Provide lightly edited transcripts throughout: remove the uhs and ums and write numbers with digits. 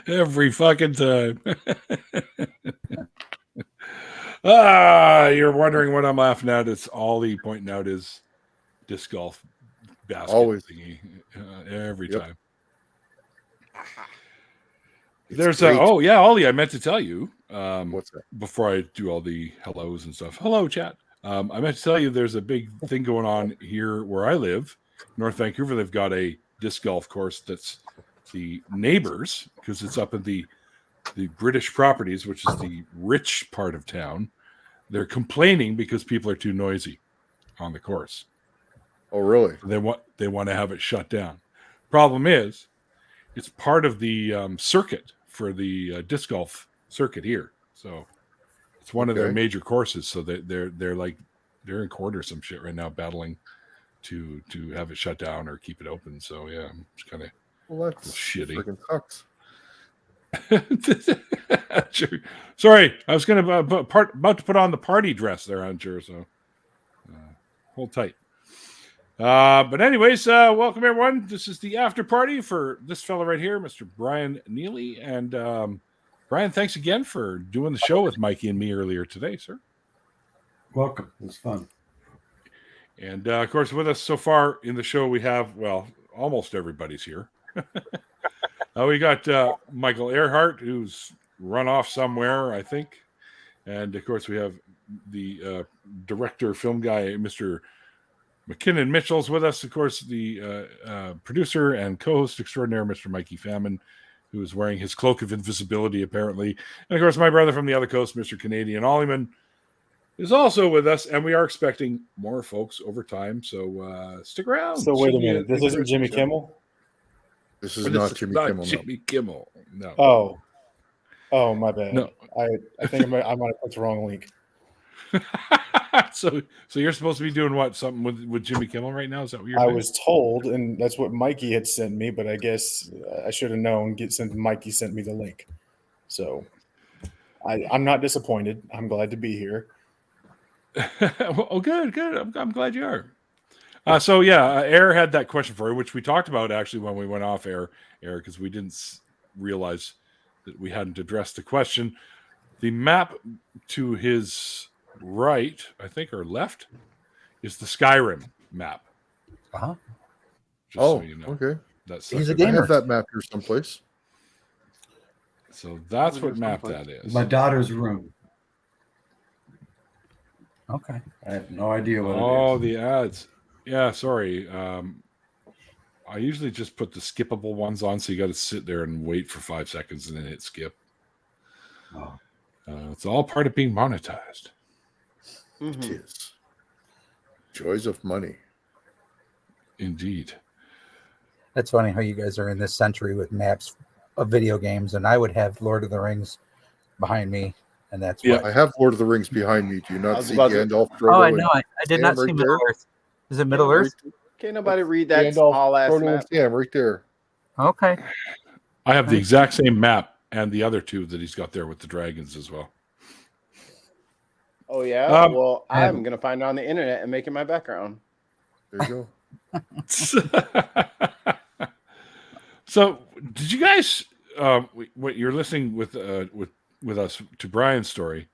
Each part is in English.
Every fucking time. You're wondering what I'm laughing at. It's all he pointing out is disc golf basket Always. thingy every Yep. time. It's There's great. Ollie, I meant to tell you What's that? before I do all the hellos and stuff. Hello, chat. I meant to tell you there's a big thing going on here where I live, North Vancouver. They've got a disc golf course that's the neighbors, because it's up in the British properties, which is the rich part of town. They're complaining because people are too noisy on the course. Oh, really? They want to have it shut down. Problem is, it's part of the circuit for the disc golf circuit here. So it's one of their major courses. So they're in court or some shit right now, battling to have it shut down or keep it open. So yeah, it's kind of that's shitty. Freaking sucks. Sure. Sorry, I was going to about to put on the party dress there on Jer, so hold tight. But anyways, welcome everyone. This is the after party for this fella right here, Mr. Bryan Neeley. And Bryan, thanks again for doing the show with Mikey and me earlier today, sir. Welcome. It was fun. And of course, with us so far in the show, we have, well, almost everybody's here. We got Michael Earhart, who's run off somewhere, I think. And of course, we have the director, film guy, Mr. McKinnon Mitchell's with us. Of course, the producer and co-host extraordinaire, Mr. Mikey Famine, who is wearing his cloak of invisibility, apparently. And of course, my brother from the other coast, Mr. Canadian Olliman, is also with us. And we are expecting more folks over time. So stick around. So wait a minute. This isn't Jimmy Kimmel? This is not Jimmy Kimmel. Jimmy Kimmel. No. Oh, my bad. No. I think I might have put the wrong link. So you're supposed to be doing what? Something with Jimmy Kimmel right now? Is that what you're I saying? was told, and that's what Mikey had sent me, but I guess I should have known. Mikey sent me the link. So I'm not disappointed. I'm glad to be here. Oh, good. I'm glad you are. Air had that question for you, which we talked about actually when we went off air, because we didn't realize that we hadn't addressed the question. The map to his right, I think, or left, is the Skyrim map. Uh-huh. So you know. Okay. He's a I gamer. have that map here someplace. So that's what map that is. My daughter's room. Okay. I have no idea what it is. Oh, the ads. Yeah, sorry. I usually just put the skippable ones on, so you got to sit there and wait for 5 seconds and then hit skip. Oh. It's all part of being monetized. It is. Joys of money. Indeed. That's funny how you guys are in this century with maps of video games, and I would have Lord of the Rings behind me, and that's I have Lord of the Rings behind me. Do you not see Gandalf? Oh, I know. I did not see Middle Earth. Is it Middle Earth? Can't nobody read that small ass map? Yeah, right there. Okay. I have the exact same map and the other two that he's got there with the dragons as well. Oh yeah. Well, I'm gonna find it on the internet and make it my background. There you go. So, did you guys? What you're listening with us to Bryan's story?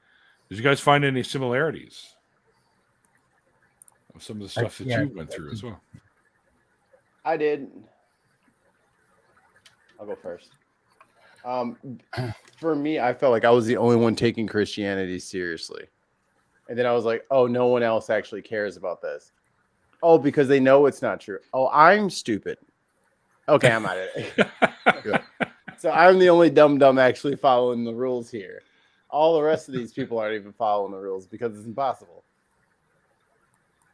Did you guys find any similarities of some of the stuff that you went through as well? I did. I'll go first. For me, I felt like I was the only one taking Christianity seriously. And then I was like, oh, no one else actually cares about this. Oh, because they know it's not true. Oh, I'm stupid. Okay, I'm out of it. Yeah. So I'm the only dumb actually following the rules here. All the rest of these people aren't even following the rules because it's impossible.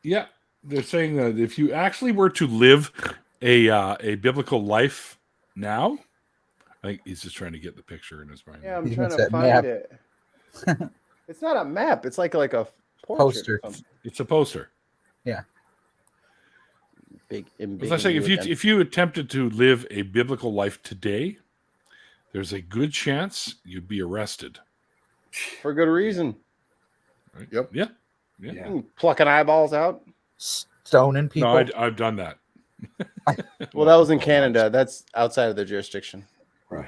Yeah, they're saying that if you actually were to live a biblical life now, I think he's just trying to get the picture in his mind. Yeah, I'm trying to find it. It's not a map. It's like a poster. It's a poster. Yeah. Big. As I say, if you attempted to live a biblical life today, there's a good chance you'd be arrested for good reason. Right? Yep. Yeah. Plucking eyeballs out, stoning people. No, I've done that. Well, that was in Canada. That's outside of the jurisdiction. Right.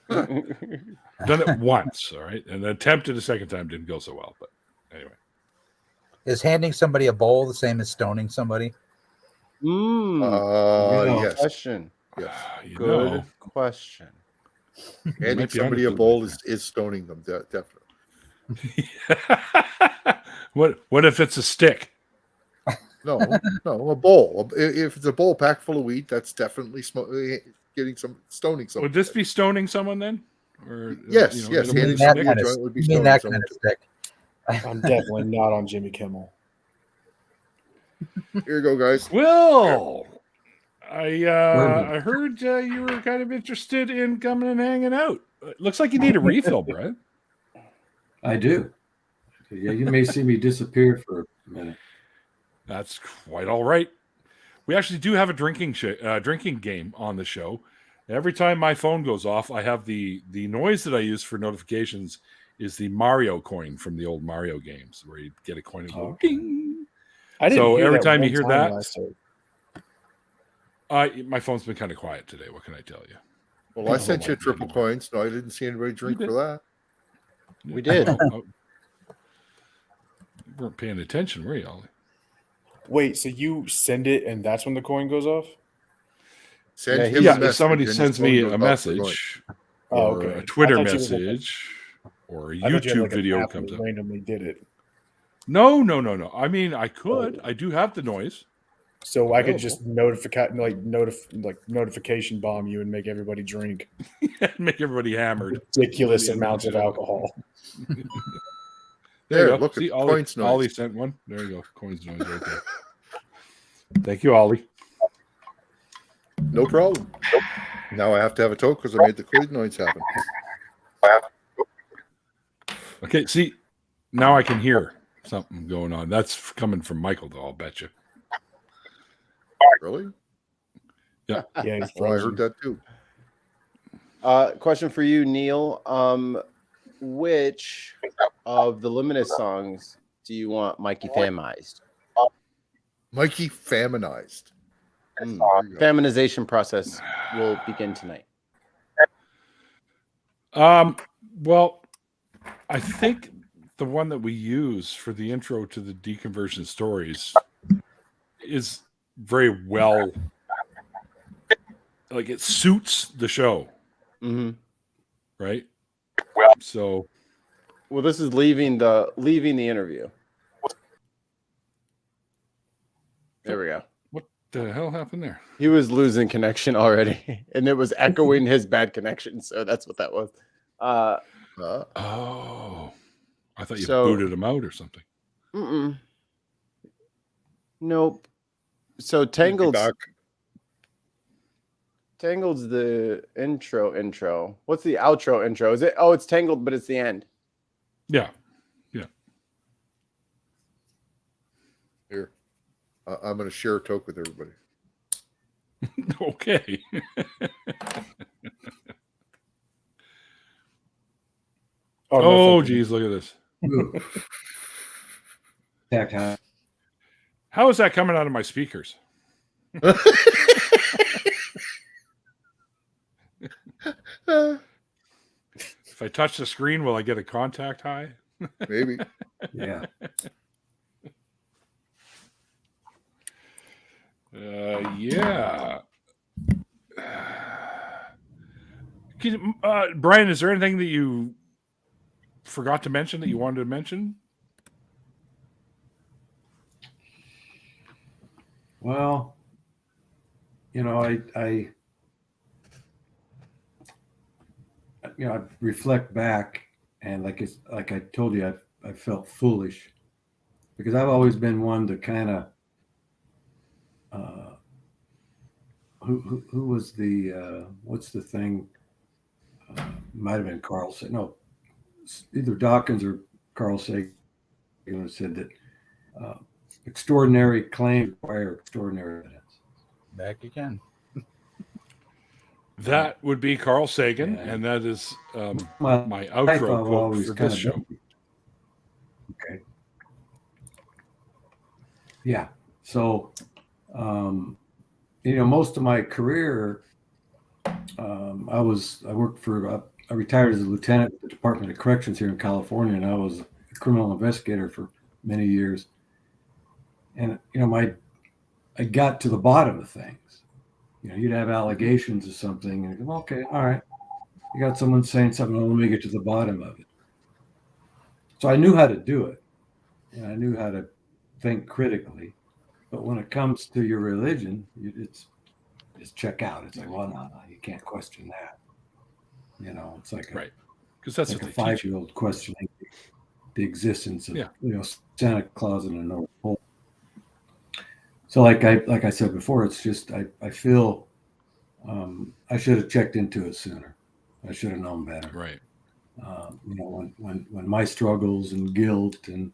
Done it once, all right, and attempted a second time, didn't go so well. But anyway, Is handing somebody a bowl the same as stoning somebody? Yes. Question. Yes. you Good know, question. Handing might be somebody a onto bowl something is stoning them, definitely. what if it's a stick? No, a bowl. If it's a bowl packed full of weed, that's definitely getting some stoning someone. Would this be stoning someone then? Or Yes, yes, it'll be handing a somebody stick? a joint would be You mean stoning that someone. kind of stick? I'm definitely not on Jimmy Kimmel. Here you go, guys. Will, I heard you were kind of interested in coming and hanging out. It looks like you need a refill, Brad. I do. Yeah, you may see me disappear for a minute. That's quite all right. We actually do have a drinking game on the show. Every time my phone goes off, I have the noise that I use for notifications is the Mario coin from the old Mario games, where you get a coin and go Okay. ding. I didn't So hear every that time you one hear time that- last time. My phone's been kind of quiet today. What can I tell you? Well, I sent you like triple that. coins. No, I didn't see anybody drink did. for that. We did. You weren't paying attention, were you, Ollie? Wait, so you send it and that's when the coin goes off? Send Yeah, him a Yeah, message if somebody and his sends phone me goes a off for going. message Oh, or okay. a Twitter I thought you was like a- message or a I thought you had YouTube like an video app comes that up. randomly did it. No. I mean, I could. I do have the noise. So I could just notification bomb you and make everybody drink Make everybody hammered. ridiculous Yeah, amounts of yeah. alcohol. There There, you go. look at See, the Ollie, coins noise. Ollie sent one. There you go. Coins noise right there. Thank you, Ollie. No problem. Now I have to have a toke because I made the coin noise happen. Okay, see, now I can hear something going on. That's coming from Michael, though, I'll bet you. Really? Yeah, he's Oh, I frozen. heard that too. Question for you, Neil. Which of the Luminous songs do you want Mikey famized? Mikey faminized. There you go. Feminization process will begin tonight. Well, I think the one that we use for the intro to the deconversion stories is very well, like it suits the show, Mm-hmm. right? So Well, this is leaving the interview. There we go. what the hell happened there? He was losing connection already, and it was echoing his bad connection. So that's what that was. Oh, I thought you So- booted him out or something. Nope. So Tangled's Back. the intro. What's the outro intro? Is it? Oh, it's Tangled, but it's the end. Yeah. Here. I'm going to share a toke with everybody. Okay. Oh, geez, look at this. Attack high. How is that coming out of my speakers? If I touch the screen, will I get a contact high? Maybe. Yeah. Yeah. Brian, is there anything that you forgot to mention that you wanted to mention? Well, I reflect back, and like I told you, I felt foolish because I've always been one to kind of who was the what's the thing? Might have been Carl Sagan. No, either Dawkins or Carl Sagan said that extraordinary claims require extraordinary evidence. Back again. That would be Carl Sagan, Yeah. and that is My my life, outro I've quote always for kind this of show. Okay. Yeah. So, most of my career, I retired as a lieutenant at the Department of Corrections here in California, and I was a criminal investigator for many years. And I got to the bottom of things. You'd have allegations of something, and you go, okay, all right, you got someone saying something. Well, let me get to the bottom of it. So I knew how to do it, and I knew how to think critically. But when it comes to your religion, it's check out. It's like, well, no, you can't question that. It's like right, because that's like what a they teach you. 5-year-old questioning the existence of Yeah. Santa Claus in a North Pole. So like I said before, it's just I feel I should have checked into it sooner. I should have known better. Right. When my struggles and guilt and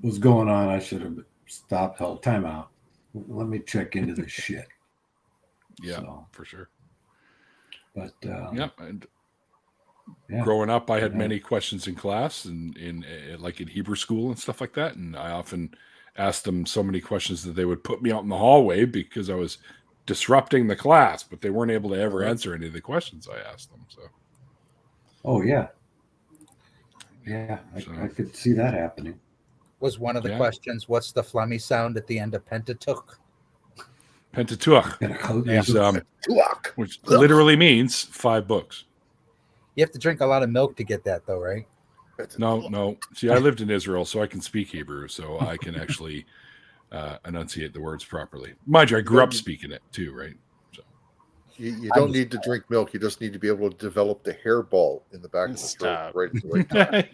was going on, I should have stopped. Held time out. Let me check into this shit. Yeah, So, for sure. But And yeah. growing up, I had many questions in class and in Hebrew school and stuff like that, and I often asked them so many questions that they would put me out in the hallway because I was disrupting the class, but they weren't able to ever answer any of the questions I asked them. So, oh yeah, I could see that happening. Was one of the questions, what's the phlegmy sound at the end of Pentateuch? Pentateuch is which literally means 5 books. You have to drink a lot of milk to get that, though, right? No. See, I lived in Israel, so I can speak Hebrew, so I can actually enunciate the words properly. Mind you, I grew up speaking it too, right? So you don't need to drink milk. You just need to be able to develop the hairball in the back of the throat right at the right time.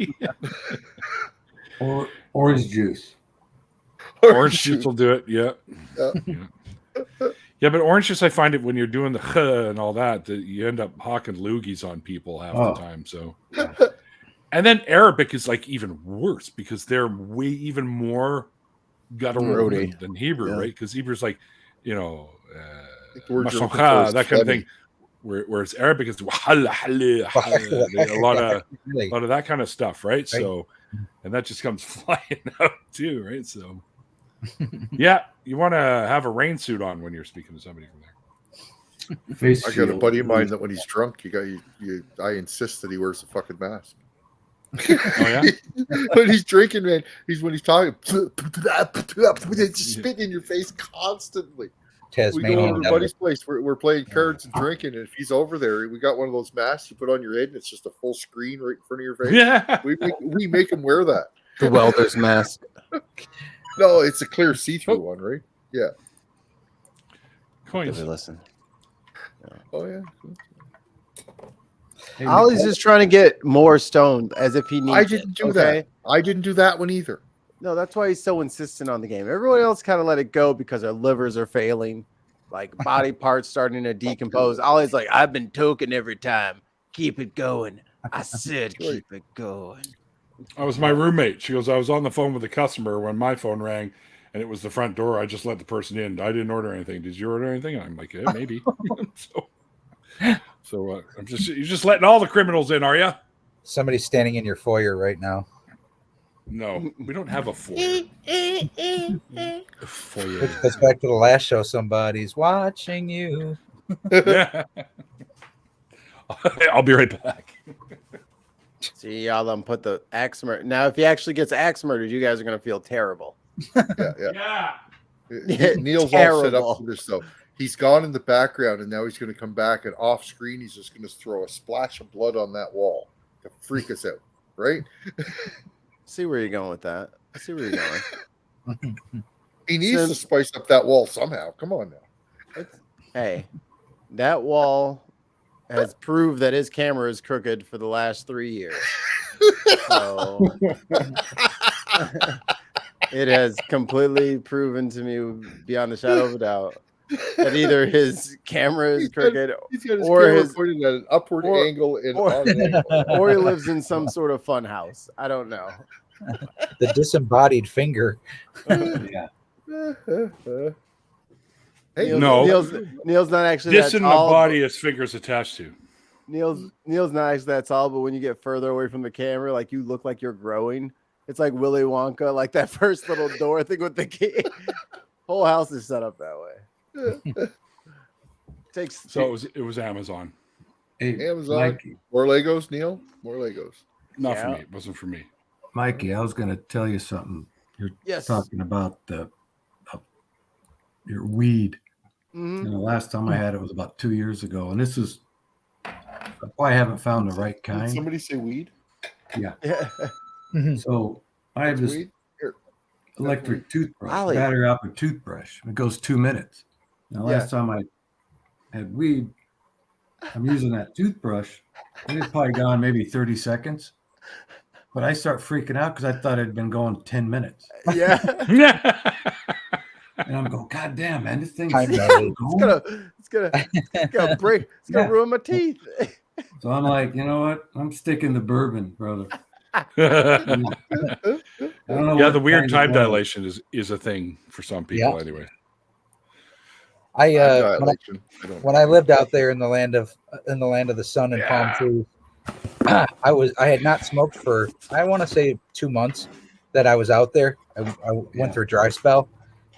Or orange juice. Orange juice will do it. Yeah. Yeah, but orange juice, I find it when you're doing the and all that you end up hawking loogies on people half the time. So, and then Arabic is like even worse because they're way even more guttural than Hebrew, right? Because Hebrew's like, that kind of thing. Whereas Arabic is a lot of that kind of stuff, right? So, and that just comes flying out too, right? So, yeah, you want to have a rain suit on when you're speaking to somebody from there. I got a buddy of mine that when he's drunk, I insist that he wears a fucking mask. Oh yeah, when he's drinking, man, when he's talking, it's spitting in your face constantly. We go over to buddy's place. We're playing cards and drinking, and if he's over there, we got one of those masks you put on your head, and it's just a full screen right in front of your face. Yeah, we make him wear that. The welder's mask. No, it's a clear see-through one, right? Yeah. Coins. Listen. Oh yeah. Ollie's just trying to get more stoned as if he needs. I didn't do that. I didn't do that one either. No, that's why he's so insistent on the game. Everyone else kind of let it go because their livers are failing, like body parts starting to decompose. Ollie's like, I've been toking every time. Keep it going. I said, keep it going. I was my roommate. She goes, I was on the phone with a customer when my phone rang, and it was the front door. I just let the person in. I didn't order anything. Did you order anything? I'm like, yeah, maybe. So you're just letting all the criminals in, are you? Somebody's standing in your foyer right now. No, we don't have a foyer. Which goes back to the last show. Somebody's watching you. I'll be right back. See, y'all done put the axe murder. Now, if he actually gets axe murdered, you guys are going to feel terrible. Yeah. Neil's all set up for this, though. He's gone in the background, and now he's going to come back, and off screen, he's just going to throw a splash of blood on that wall to freak us out, right? See where you're going with that. I see where you're going. He needs to spice up that wall somehow. Come on now. Hey, that wall has proved that his camera is crooked for the last 3 years. So it has completely proven to me beyond a shadow of a doubt that either his camera is crooked or his pointed at an upward angle or he lives in some sort of fun house. I don't know. The disembodied finger. Yeah. Hey, Neil's not actually this in the body his fingers attached to. Neil's not actually that tall, but when you get further away from the camera, like you look like you're growing. It's like Willy Wonka, like that first little door thing with the key. Whole house is set up that way. So it was Amazon. Hey, Amazon. Mikey, More Legos, Neil. More Legos. Not for Yeah. me. It wasn't for me. Mikey, I was going to tell you something. You're Yes. talking about your weed. Mhm. And the last time I had it was about 2 years ago, and this is I probably haven't found the right Did kind. somebody say weed? Yeah. Yeah. So I have That's this weed? Here. electric toothbrush, Ollie. battery operated toothbrush. It goes 2 minutes. Now, last time I had weed, I'm using that toothbrush, and it's probably gone maybe 30 seconds. But I start freaking out because I thought it had been going 10 minutes. Yeah. And I'm going, God damn, man, this thing's Time going. It's gonna break. It's gonna Yeah. ruin my teeth. So I'm like, you know what? I'm sticking to bourbon, brother. I don't know. Yeah, what the weird kind time of oil. dilation is a thing for some people anyway. Dilation. When I lived out there in the land of the sun and palm trees, I had not smoked for, I want to say, 2 months that I was out there. I went through a dry spell,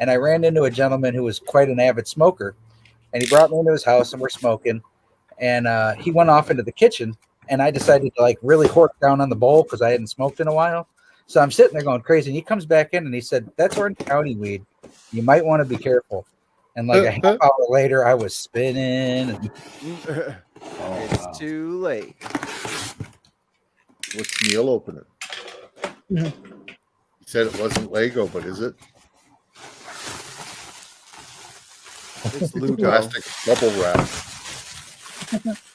and I ran into a gentleman who was quite an avid smoker, and he brought me into his house, and we're smoking, and he went off into the kitchen, and I decided to like really hork down on the bowl because I hadn't smoked in a while. So I'm sitting there going crazy, and he comes back in and he said, "That's Orange County weed. You might want to be careful." And like a half hour later, I was spinning. And It's too late. What's Neil opening? He said it wasn't Lego, but is it? It's Lugo. Plastic bubble wrap.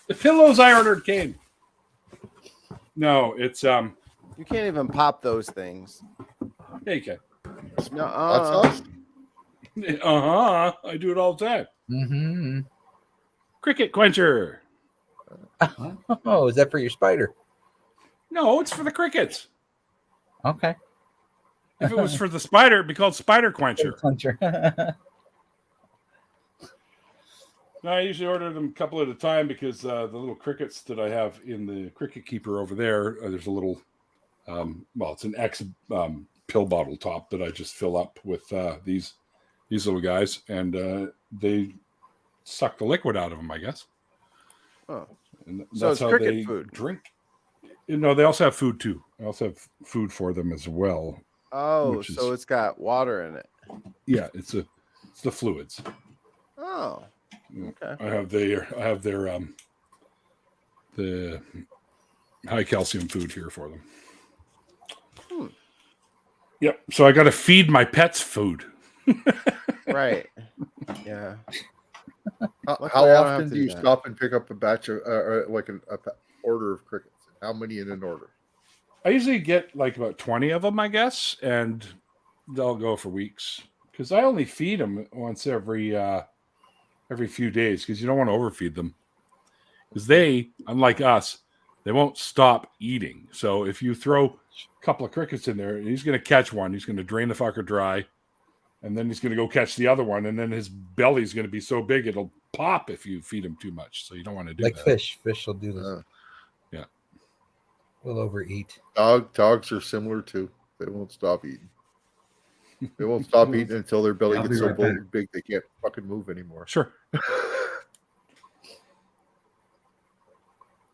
The pillows I ordered came. No, it's You can't even pop those things. yeah, you can. No. Hot sauce? I do it all the time. mm-hmm. Cricket quencher. Oh, is that for your spider? No, it's for the crickets. Okay. If it was for the spider, it'd be called spider quencher. No, I usually order them a couple at a time because the little crickets that I have in the cricket keeper over there, there's a little, it's an X pill bottle top that I just fill up with these little guys, and they suck the liquid out of them, I guess. Oh. And So that's it's how cricket they food. drink. No, they also have food too. I also have food for them as well. Oh, Which so is- it's got water in it. Yeah, it's the fluids. Oh. Okay. I have their the high calcium food here for them. Yep. So I got to feed my pets food. Right. Yeah. How Luckily, I don't have often to do you do that. stop and pick up a batch of, like an order of crickets? How many in an order? I usually get like about 20 of them, I guess, and they'll go for weeks because I only feed them once every few days because you don't want to overfeed them. Because they, unlike us, they won't stop eating. So if you throw a couple of crickets in there, he's going to catch one. He's going to drain the fucker dry, and then he's going to go catch the other one, and then his belly's going to be so big it'll pop if you feed him too much. So you don't want to do Like that. fish. Fish will do this. Yeah. We'll overeat. Dogs are similar too. They won't stop eating. They won't stop eating until their belly I'll gets be so right back. big they can't fucking move anymore. Sure.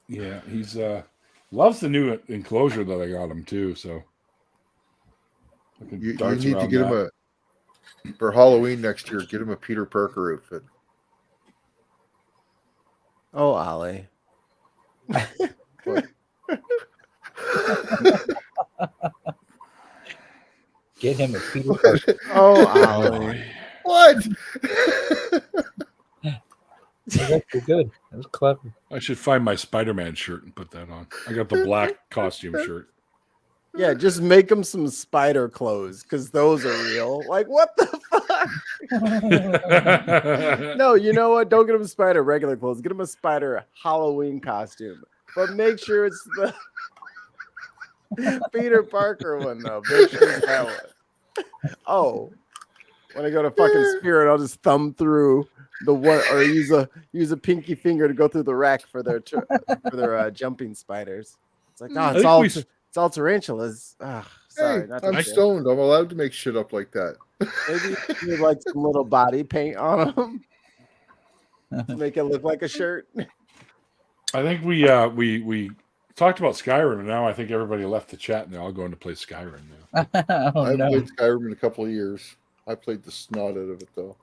Yeah, he's loves the new enclosure that I got him too. So I can You dance need to around get that. him for Halloween next year. Get him a Peter Parker outfit. Oh, Ollie. Get him a Peter Parker. Oh, Ollie. What? That's good. That was clever. I should find my Spider-Man shirt and put that on. I got the black costume shirt. Yeah, just make them some spider clothes because those are real. Like, what the fuck? No, you know what? Don't get him spider regular clothes. Get him a spider Halloween costume. But make sure it's the Peter Parker one, though. Make sure it's that one. Oh, when I go to fucking Spirit, I'll just thumb through the one or use a pinky finger to go through the rack for their jumping spiders. It's like, no, I it's think all tarantulas. Sorry, Hey, not I'm to stoned. I'm allowed to make shit up like that. Maybe you like some little body paint on them. to make it look like a shirt. I think we talked about Skyrim, and now I think everybody left the chat, and they're all going to play Skyrim now. Oh, I haven't no. played Skyrim in a couple of years. I played the snot out of it though.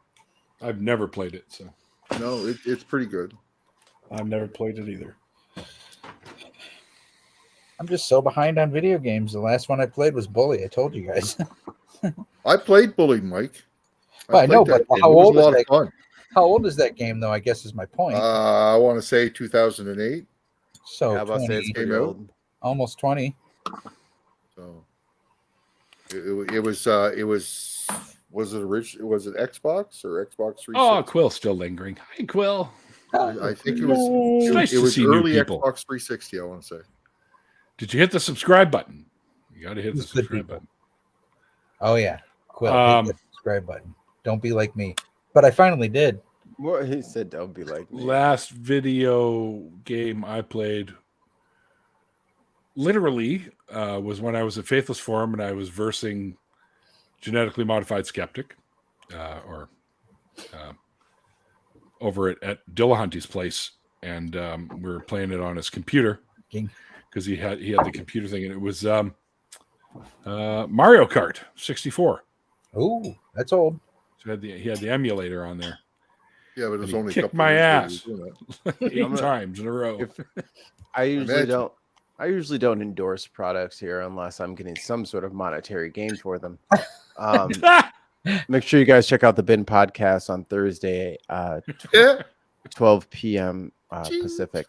I've never played it, so No, it's pretty good. I've never played it either. I'm just so behind on video games. The last one I played was Bully. I told you guys. I played Bully, Mike. Well, I know, played that but game. how It was old a is lot that? of fun. How old is that game, though? I guess is my point. I want to say 2008. So How about say 20, it's pretty came out? old? almost 20. So it was it original? Was it Xbox or Xbox 360? oh, Quill's still lingering. Hi, Quill. I think it was. It's nice it to was see new early people. Xbox 360. I want to say. Did you hit the subscribe button? You got to hit the Who's good subscribe people? button. Oh yeah, Quill, hit the subscribe button. Don't be like me. But I finally did. What he said, don't be like me. Last video game I played literally was when I was at Faithless Forum and I was versing Genetically Modified Skeptic over at Dillahunty's place, and we were playing it on his computer because he had the computer thing, and it was Mario Kart 64. Oh, that's old. So he had the emulator on there. Yeah, but it was He only a kicked couple my of years ago ass. we were doing 8 times in a row. I usually Imagine. don't endorse products here unless I'm getting some sort of monetary gain for them. Make sure you guys check out the Bin podcast on Thursday, that. 12 p.m. Pacific.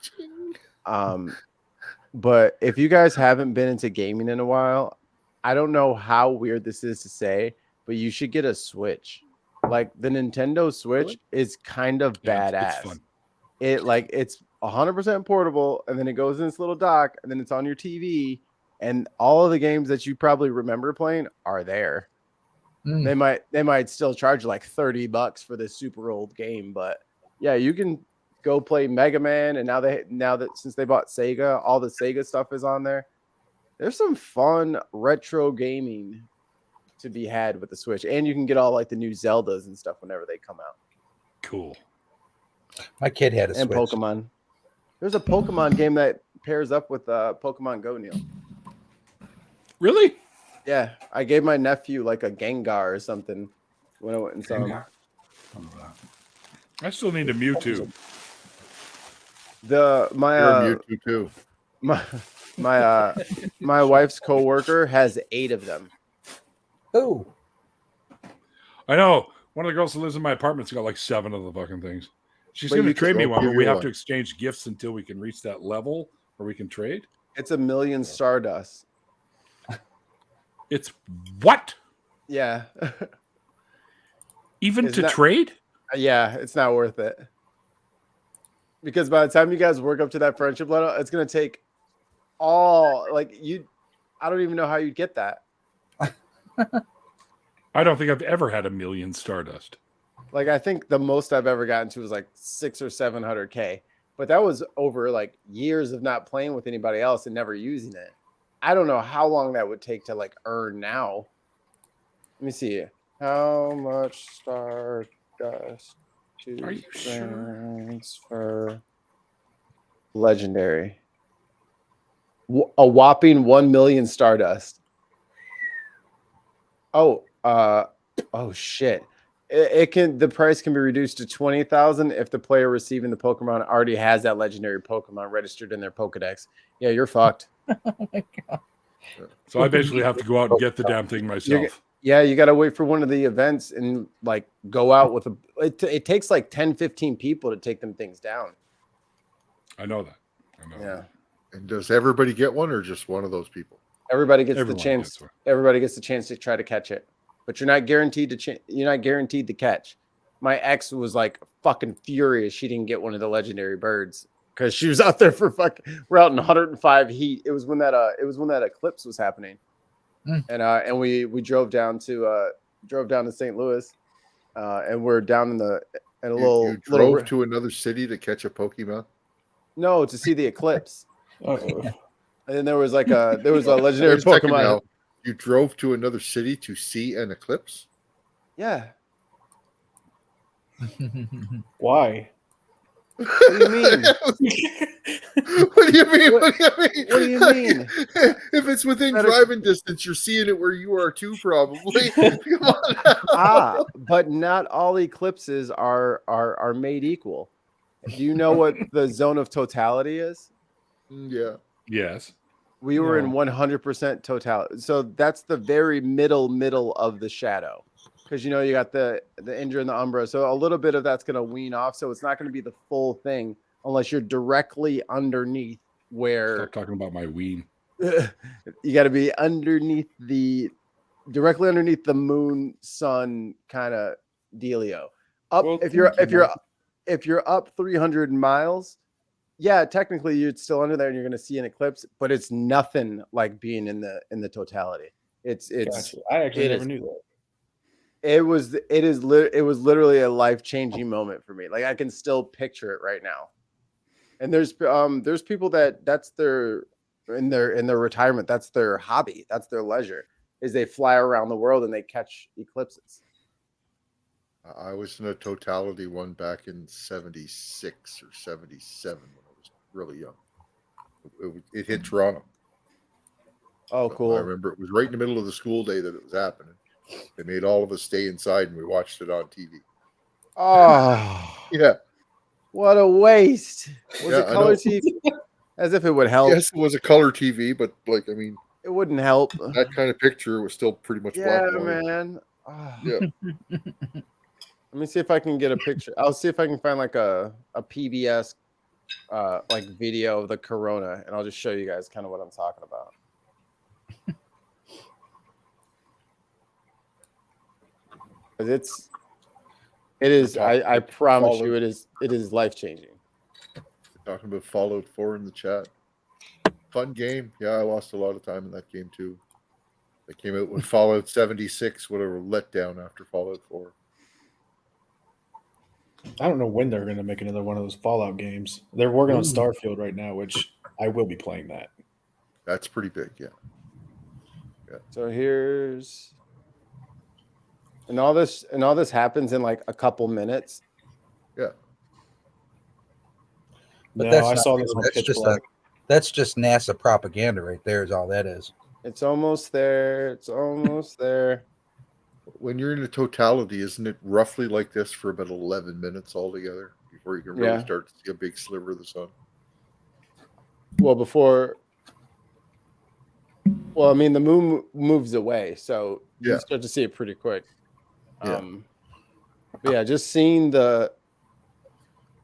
But if you guys haven't been into gaming in a while, I don't know how weird this is to say, but you should get a Switch. Like the Nintendo Switch is kind of badass. It's fun. It's 100% portable, and then it goes in this little dock, and then it's on your TV, and all of the games that you probably remember playing are there. They might still charge like $30 for this super old game, but yeah, you can go play Mega Man, and now that since they bought Sega, all the Sega stuff is on there. There's some fun retro gaming to be had with the Switch, and you can get all like the new Zeldas and stuff whenever they come out. Cool. My kid had a And Switch. Pokemon. There's a Pokemon game that pairs up with Pokemon Go, Neil. Really? Yeah, I gave my nephew like a Gengar or something when I went and saw him. I still need a Mewtwo. You're a Mewtwo too. My wife's coworker has 8 of them. Oh, I know. One of the girls that lives in my apartment's got like 7 of the fucking things. She's But going to you trade me can- one, I'll but give we you have one. to exchange gifts until we can reach that level where we can trade. It's 1,000,000 Stardust. It's what? Yeah. Even Isn't to that- trade? Yeah, it's not worth it. Because by the time you guys work up to that friendship level, it's going to take all I don't even know how you get that. I don't think I've ever had 1,000,000 Stardust. Like I think the most I've ever gotten to was like 600 or 700K, but that was over like years of not playing with anybody else and never using it. I don't know how long that would take to like earn now. Let me see. How much Stardust to Are you sure? transfer legendary? A whopping 1,000,000 Stardust. Oh shit. The price can be reduced to 20,000 if the player receiving the Pokemon already has that legendary Pokemon registered in their Pokedex. Yeah, you're fucked. oh my God. So I basically have to go out and get the damn thing myself. Yeah, you got to wait for one of the events and like go out with it takes like 10, 15 people to take them things down. I know that. Yeah. And does everybody get one, or just one of those people? Everybody gets Everyone the chance. gets one. Everybody gets the chance to try to catch it, but you're not guaranteed to catch. My ex was like fucking furious she didn't get one of the legendary birds because she was out there for we're out in 105 heat. It was when that eclipse was happening. And we drove down to St. Louis, and we're down in a little. You drove to another city to catch a Pokemon? No, to see the eclipse. Uh-oh. And then there was a legendary Wait a second Pokemon. now. You drove to another city to see an eclipse? Yeah, Why? What do you mean? What do you mean? What do you mean? What do you mean? If it's within driving distance, you're seeing it where you are too, probably. Come on now. But not all eclipses are made equal. Do you know what the zone of totality is? Yeah. Yes. We were in 100% totality. So that's the very middle of the shadow. Because you got the Indra and the Umbra. So a little bit of that's going to wean off. So it's not going to be the full thing unless you're directly underneath where. Stop talking about my ween. You got to be directly underneath the moon sun kind of dealio. Up Well, if you're up 300 miles, yeah, technically you're still under there and you're going to see an eclipse, but it's nothing like being in the totality. It's Gotcha. I actually never knew that. It was literally a life-changing moment for me. Like I can still picture it right now. And there's people that's their in their retirement, that's their hobby, that's their leisure, is they fly around the world and they catch eclipses. I was in a totality one back in 76 or 77 when I was really young. It hit Toronto. Oh, cool. I remember it was right in the middle of the school day that it was happening. They made all of us stay inside and we watched it on TV. Oh, Yeah. What a waste. Was Yeah, it color TV? As if it would help. Yes, it was a color TV, but It wouldn't help. that kind of picture was still pretty much black and white. Man. Oh. Yeah. Let me see if I can get a picture. I'll see if I can find like a PBS like video of the corona, and I'll just show you guys kind of what I'm talking about. It is. I promise you, it is life changing. Talking about Fallout 4 in the chat. Fun game. Yeah, I lost a lot of time in that game too. They came out with Fallout 76, whatever, letdown after Fallout 4. I don't know when they're going to make another one of those Fallout games. They're working on Starfield right now, which I will be playing that. That's pretty big, yeah. So here's, and all this happens in like a couple minutes. Yeah. But No, that's I not saw true. this on That's Pitch just Black. that's just NASA propaganda right there. Is all that is. It's almost there. It's almost there. When you're in a totality, isn't it roughly like this for about 11 minutes altogether before you can really start to see a big sliver of the sun? Well, I mean, the moon moves away, so you start to see it pretty quick. Yeah. But yeah, just seeing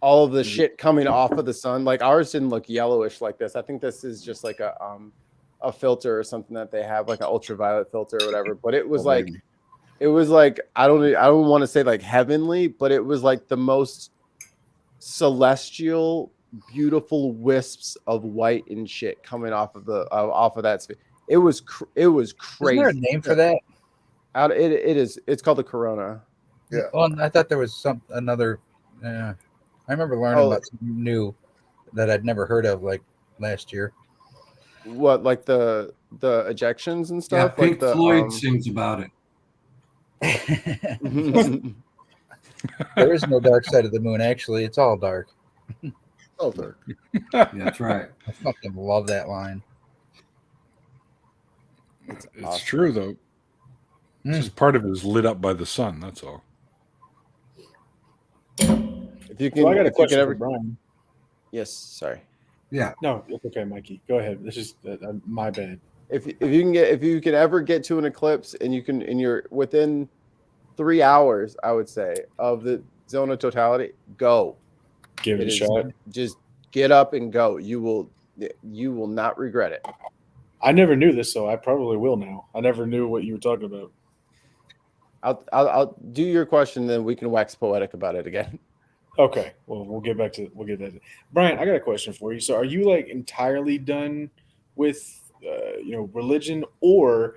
all of the shit coming off of the sun. Like ours didn't look yellowish like this. I think this is just like a filter or something that they have, like an ultraviolet filter or whatever. But it was like, I don't want to say like heavenly, but it was like the most celestial, beautiful wisps of white and shit coming off of that space. It was crazy. Is there a name for that? It's called the corona. Yeah. Well, I thought there was another. I remember learning about something new that I'd never heard of like last year. What, like the ejections and Yeah, stuff? Pink like Floyd sings about it. There is no dark side of the moon. Actually, it's all dark. Oh, there. Yeah, that's right. I fucking love that line. It's true though. It's just part of it is lit up by the sun. That's all. If you can, So I got a if you question can for ever. Brian. Yes, sorry. Yeah. No, it's okay, Mikey. Go ahead. This is my bad. If you can ever get to an eclipse and you're within 3 hours, I would say, of the zone of totality, go. Give it a shot. Just get up and go. You will not regret it. I never knew this, so I probably will now. I never knew what you were talking about. I'll do your question, then we can wax poetic about it again. Okay. Well, we'll get back to Brian, I got a question for you. So are you like entirely done with religion, or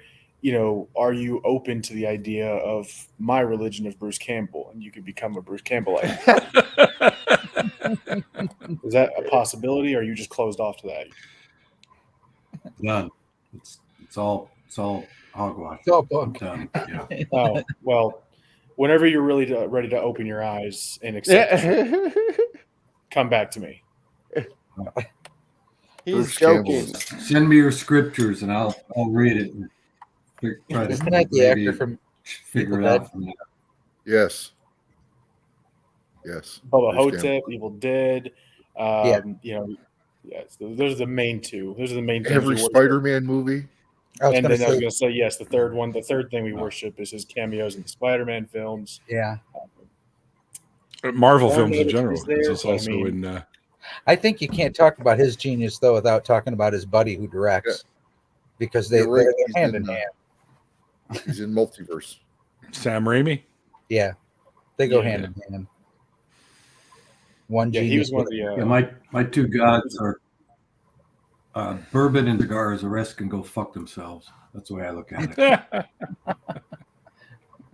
are you open to the idea of my religion of Bruce Campbell and you could become a Bruce Campbellite? Is that a possibility, or are you just closed off to that? Done. It's all hogwash. It's all I'm book. done. Yeah. Oh, well, whenever you're really ready to open your eyes and accept, come back to me. He's Bruce joking. Campbell. Send me your scriptures and I'll read it and try to Isn't that the maybe actor from figure Evil it Dead? out from there. Yes. Yes. Bubba Bruce Hotep, Campbell. Evil Dead. Yeah. You know, yes, those are the main two. Those are the main things. Every we worship. Spider-Man movie. I was And going to then I was say, going to say, yes, the third one. The third thing we worship is his cameos in the Spider-Man films. yeah. Marvel Warren films in Ellis general. is there, Because it's but I also mean- in. I think you can't talk about his genius though without talking about his buddy who directs, because You're right, they're he's hand in, in hand. He's in Multiverse. Sam Raimi. Yeah, they go Yeah. hand in hand. One Yeah, genius. he was one of with- the. Yeah, my two gods are bourbon and cigars. The rest can go fuck themselves. That's the way I look at it.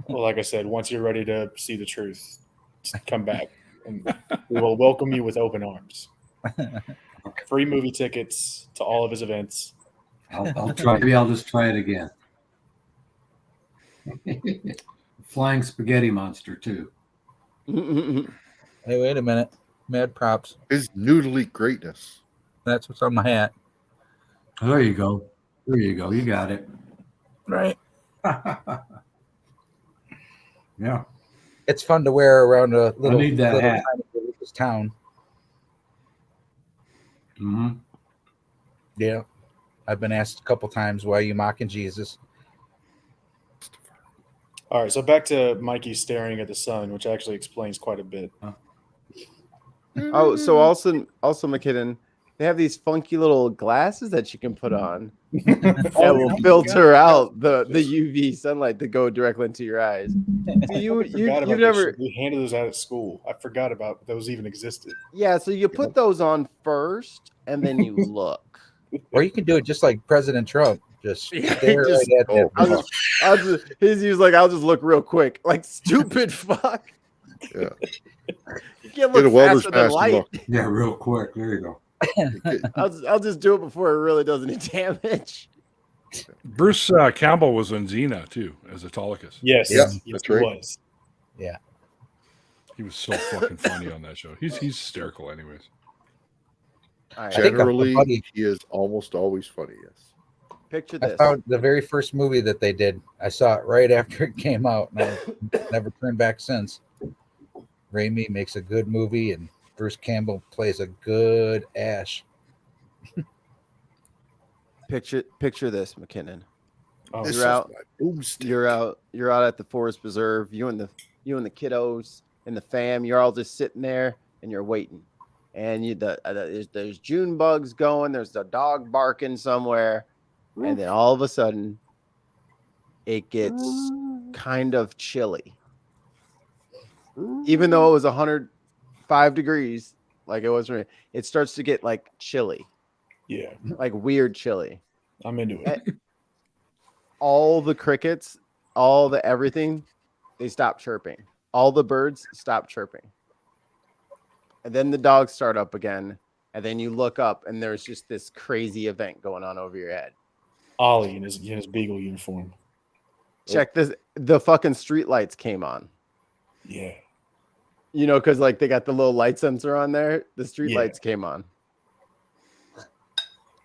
Well, like I said, once you're ready to see the truth, just come back, and we will welcome you with open arms. Free movie tickets to all of his events. I'll try. Maybe I'll just try it again. Flying spaghetti monster too. Hey, wait a minute. Mad props. His noodly greatness. That's what's on my hat. There you go. There you go. You got it. Right. Yeah. It's fun to wear around a little, need that little hat. tiny religious town. Mm-hmm. Yeah. I've been asked a couple times, why are you mocking Jesus? All right, so back to Mikey staring at the sun, which actually explains quite a bit. Oh, so also McKinnon, they have these funky little glasses that you can put on that will filter out the UV sunlight to go directly into your eyes. So you've never, We handed those out at school. I forgot about those even existed. yeah. So you put those on first, and then you look. Or you can do it just like President Trump. Just Yeah, stare just- right at that. I'll just I'll just look real quick, like stupid fuck. Yeah. You can't Get a look welder's faster than pass and light. look. Yeah, real quick. There you go. I'll just do it before it really does any damage. Bruce Campbell was on Xena too as Autolycus. Yes, Yeah, yes, that's he right. was. He was so fucking funny on that show. He's hysterical, anyways. All right, I think Generally, buddy- he is almost always funny. Yes. picture I this. found the very first movie that they did. I saw it right after it came out, and I've never turned back since. Raimi makes a good movie, and Bruce Campbell plays a good Ash. Picture this, McKinnon. Oh, This You're is out. my boomstick. You're out at the Forest Preserve. You and the kiddos and the fam. You're all just sitting there and you're waiting. And there's June bugs going. There's a dog barking somewhere, and then all of a sudden, it gets kind of chilly. Even though it was 105 degrees, like it was, it starts to get like chilly, yeah, like weird chilly. I'm into it. All the crickets, all the everything, they stop chirping. All the birds stop chirping. And then the dogs start up again. And then you look up and there's just this crazy event going on over your head. Ollie in his Beagle uniform. Check this. The fucking street lights came on. Yeah. You know, because like they got the little light sensor on there. The street Yeah. lights came on.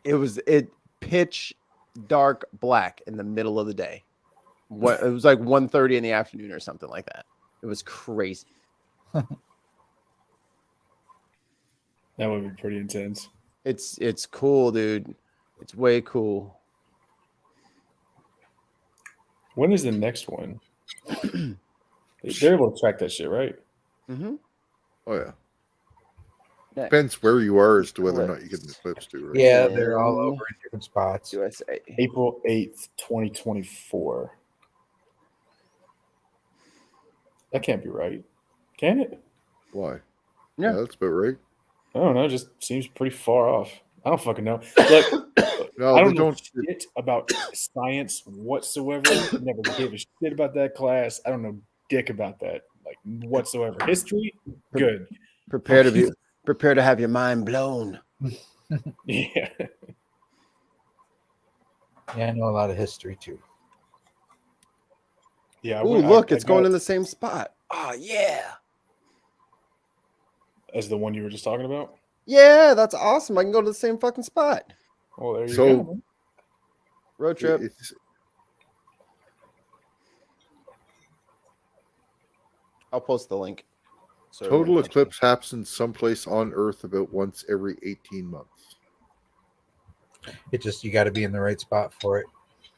It pitch dark black in the middle of the day. It was like 1:30 in the afternoon or something like that. It was crazy. That would be pretty intense. It's cool, dude. It's way cool. When is the next one? They're able to track that shit, right? Mm-hmm. Oh yeah. Yeah. Depends where you are as to whether or not you get the clips too. Right? Yeah, they're all over in different spots. USA. April 8th, 2024. That can't be right. Can it? Why? Yeah. That's about right. I don't know. It just seems pretty far off. I don't fucking know. Look, No, I they don't know don't. shit about science whatsoever. Never gave a shit about that class. I don't know dick about that, like whatsoever. History, good. Prepare to have your mind blown. Yeah. Yeah, I know a lot of history too. Yeah. Oh, look, it's going in the same spot. Oh, yeah. as the one you were just talking about? Yeah, that's awesome. I can go to the same fucking spot. Well, there you So- go. Road trip. I'll post the link. So Total everyone can- eclipse happens someplace on Earth about once every 18 months. It just you got to be in the right spot for it.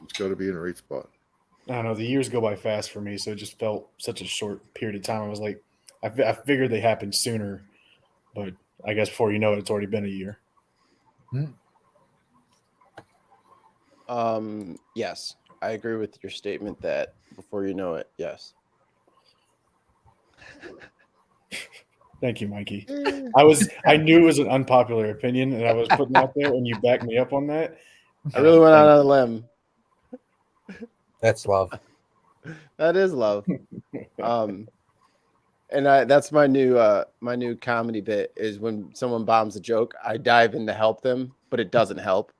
It's got to be in the right spot. I don't know. The years go by fast for me, so it just felt such a short period of time. I was like, I figured they happened sooner, but I guess before you know it, it's already been a year. Yes, I agree with your statement that before you know it, yes. Thank you, Mikey. I knew it was an unpopular opinion, and I was putting it out there, and you backed me up on that. I really went out on a limb. That's love. That is love. And that's my new comedy bit is when someone bombs a joke, I dive in to help them, but it doesn't help.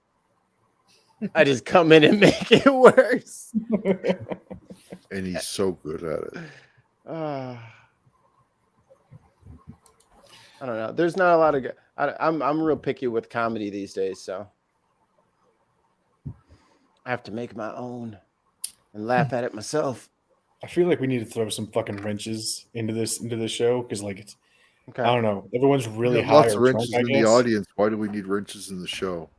I just come in and make it worse. And he's so good at it. I don't know. There's not a lot of. I'm real picky with comedy these days, so I have to make my own and laugh at it myself. I feel like we need to throw some fucking wrenches into this show because, like, it's Okay. I don't know. Everyone's really We have high lots or of drunk, wrenches I in the guess. audience. Why do we need wrenches in the show?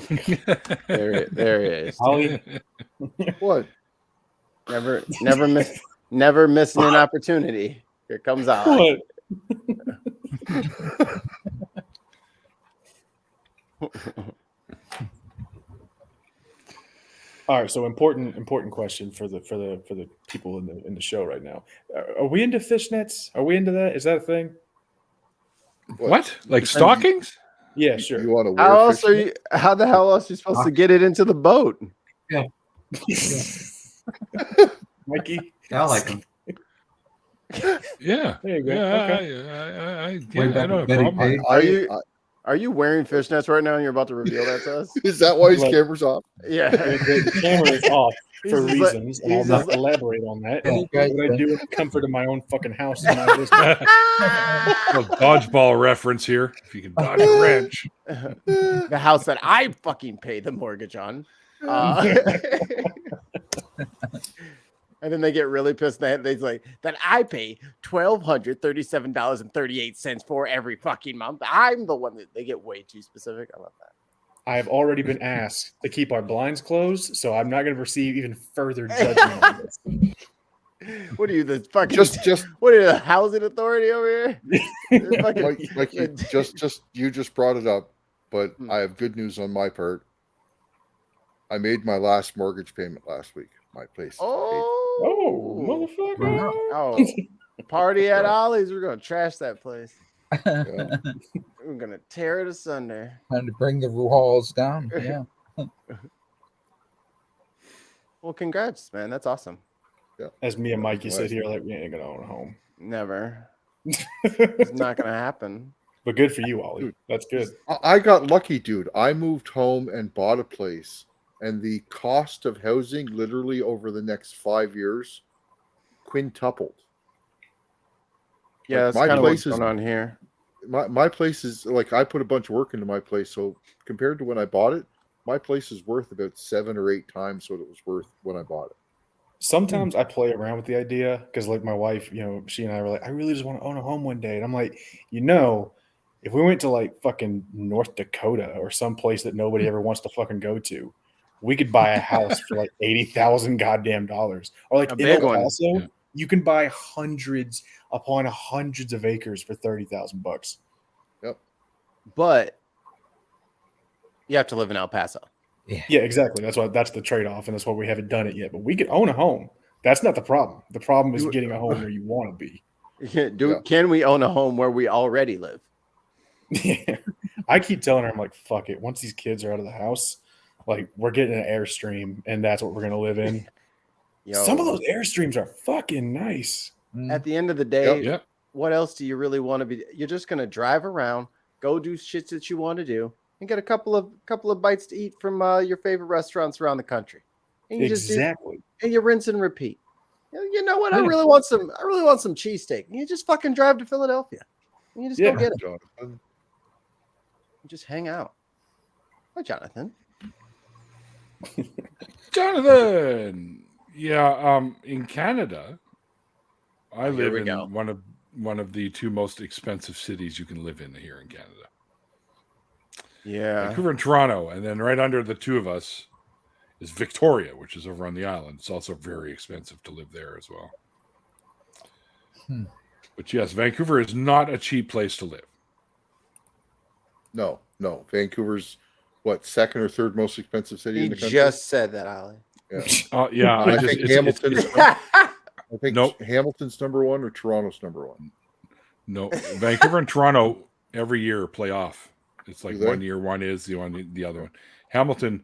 There it is. Ollie, What? Never missing an opportunity. Here comes Ollie. what? All right, so important question for the people in the show right now. Are we into fishnets? Are we into that? Is that a thing? What? Like stockings? Yeah, sure. You want to wear How else are fishnet? you? How the hell else are you supposed to get it into the boat? Mikey, I like them. Yeah. there you go. Yeah, Okay. I Way back don't with have a Betty problem. Page. Are you wearing fishnets right now and you're about to reveal that to us? Is that why his Like- camera's off? Yeah. The camera is off for He's just like- reasons, and I'll he's not just like- elaborate on that. Yeah, you guys- What I do in the comfort of my own fucking house is my business. A dodgeball reference here. If you can dodge a wrench. The house that I fucking pay the mortgage on. And then they get really pissed. They're like, that I pay $1,237.38 for every fucking month. I'm the one that they get way too specific. I love that. I have already been asked to keep our blinds closed, so I'm not going to receive even further judgment on this. What are you, the fucking Just what are you, the housing authority over here? Fucking- like you just brought it up, but Hmm. I have good news on my part. I made my last mortgage payment last week. My place. Oh, motherfucker! Oh, party at Ollie's. We're gonna trash that place. Yeah. We're gonna tear it asunder. Time to bring the walls down. Yeah. Well, congrats, man. That's awesome. As me and Mikey sit here, like we ain't gonna own a home. Never. It's not gonna happen. But good for you, Ollie. That's good. I got lucky, dude. I moved home and bought a place, and the cost of housing literally over the next 5 years quintupled. Yeah, Like, that's my kind of what's place is- going on here. My place is like, I put a bunch of work into my place, so compared to when I bought it, my place is worth about 7 or 8 times what it was worth when I bought it. Sometimes I play around with the idea because, like, my wife, she and I were like, I really just want to own a home one day. And I'm like, if we went to like fucking North Dakota or some place that nobody ever wants to fucking go to, we could buy a house for like $80,000 goddamn dollars. Or like A in big El one. Paso, Yeah. you can buy hundreds upon hundreds of acres for $30,000. But you have to live in El Paso. Yeah, exactly. That's the trade-off, and that's why we haven't done it yet. But we could own a home. That's not the problem. The problem is getting a home where you want to be. Yeah. Can we own a home where we already live? Yeah. I keep telling her, I'm like, fuck it. Once these kids are out of the house, like, we're getting an Airstream, and that's what we're gonna live in. Yo, Some of those Airstreams are fucking nice. at the end of the day, Yep. what else do you really want to be? You're just gonna drive around, go do shit that you want to do, and get a couple of bites to eat from your favorite restaurants around the country. And you Exactly. and you rinse and repeat. You know what? I Yeah. really want some cheesesteak. And you just fucking drive to Philadelphia. You just Yeah. go get it. Jonathan. You just hang out. Hi, Jonathan. Jonathan. Yeah, in Canada, I Here live we in go. one of the two most expensive cities you can live in here in Canada. Yeah. Vancouver and Toronto, and then right under the two of us is Victoria, which is over on the island. It's also very expensive to live there as well. But yes, Vancouver is not a cheap place to live. No. Vancouver's what, second or third most expensive city He in the country? just said that, Ali. Yeah, I think Hamilton. Yeah. I think Nope. Hamilton's number one or Toronto's number one. No, Vancouver and Toronto every year play off. It's like Do they? 1 year one is the other one. Hamilton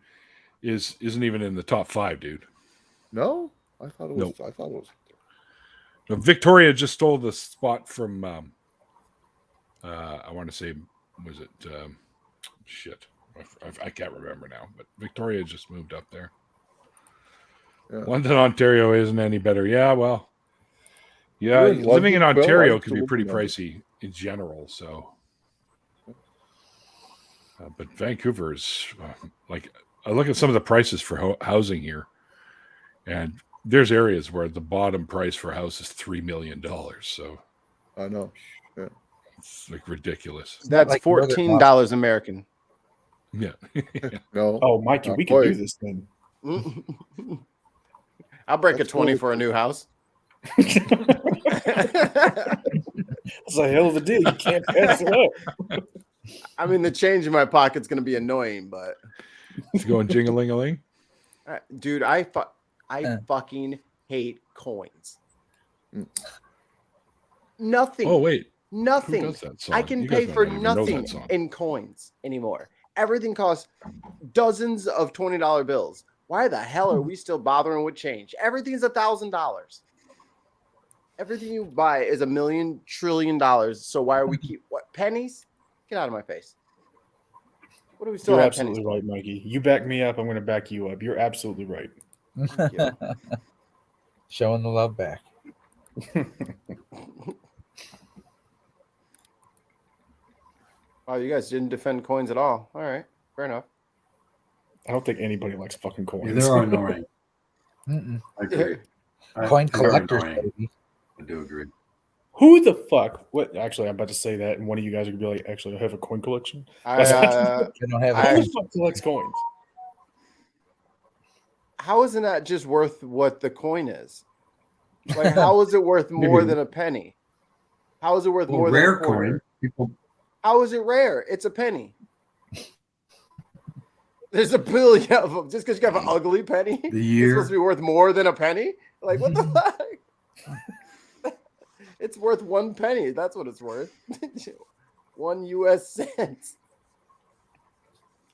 isn't even in the top 5, dude. No, I thought it was. Nope. I thought it was. Now, Victoria just stole the spot from. I want to say, was it? Shit, I can't remember now. But Victoria just moved up there. Yeah. London, Ontario isn't any better. Yeah, well, yeah, You're in living in London, Phil? Ontario I can be used to pretty live in London. pricey in general. So, but Vancouver is like I look at some of the prices for housing here, and there's areas where the bottom price for a house is $3 million. So I know. it's like ridiculous. That's like Northern $14 American. Yeah. No. Oh, Mikey, Not we can do quite. this then. I'll break That's a 20 cool. for a new house. It's a hell of a deal. You can't pass it up. I mean, the change in my pocket's going to be annoying, but It's going jing-a-ling-a-ling. dude, I fucking hate coins. Nothing. Oh wait, Nothing. who does that song? I can You guys pay might for not even know that nothing song. in coins anymore. Everything costs dozens of $20 bills. Why the hell are we still bothering with change? Everything's $1,000. Everything you buy is $1 million trillion. So why are we keep what pennies? Get out of my face. What do we still You're have absolutely pennies right, Mikey. You back me up, I'm going to back you up. You're absolutely right. for? Yeah. Showing the love back. Oh, you guys didn't defend coins at all. All right, fair enough. I don't think anybody likes fucking coins. Yeah, they're annoying. Mm-mm. I agree. Coin They are collectors, annoying. baby. I do agree. Who the fuck? What? Actually, I'm about to say that, and one of you guys are going to be like, actually, I have a coin collection. I, They don't have I- Who a the fuck collects coins? how isn't that just worth what the coin is? Like, how is it worth more Maybe. than a penny? How is it worth Well, more rare than a quarter? coin. People, How is it rare? It's a penny. There's a billion of them. Just because you have an ugly penny, the it's year. supposed to be worth more than a penny? Like, what the fuck? It's worth 1 penny. That's what it's worth. 1 US cent.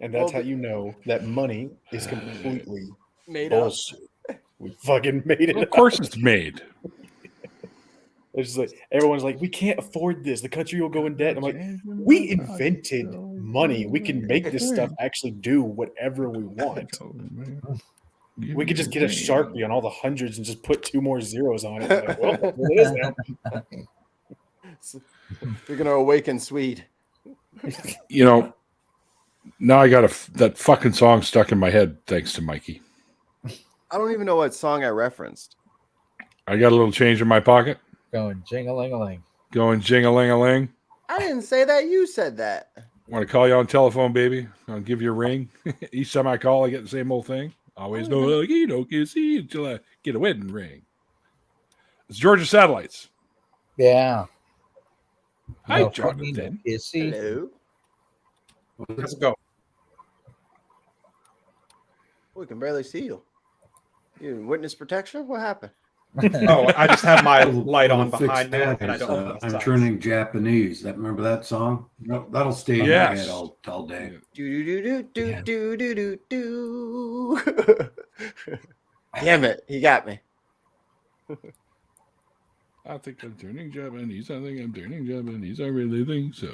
And that's Well, how you know that money is completely Made up. bullshit. We fucking made it Of up. course, it's made. It's just like everyone's like, we can't afford this. The country will go in debt. I'm like, we invented money. We can make this stuff actually do whatever we want. We could just get a Sharpie on all the hundreds and just put 2 more zeros on it. Like, well, that's what it is now. You're gonna awaken Swede. You know, now I got that fucking song stuck in my head thanks to Mikey. I don't even know what song I referenced. I got a little change in my pocket. going jing-a-ling-a-ling. Going jing-a-ling-a-ling. I didn't say that. You said that. Want to call you on telephone, baby? I'll give you a ring. Each time I call, I get the same old thing. Always know, like, you don't get to see until I get a wedding ring. It's Georgia Satellites. Yeah. Hi, No, Jonathan. Kissy. Hello. Let's go. We can barely see you. You in witness protection? What happened? Oh, I just have my Well, light well, on the behind fixed me, that and I is, don't know the I'm size. turning Japanese. That remember that song? No, that'll stay in Yes. my head all day. Do do do Yeah. do do do do do. Damn it! He got me. I think I'm turning Japanese. I think I'm turning Japanese. I really think so.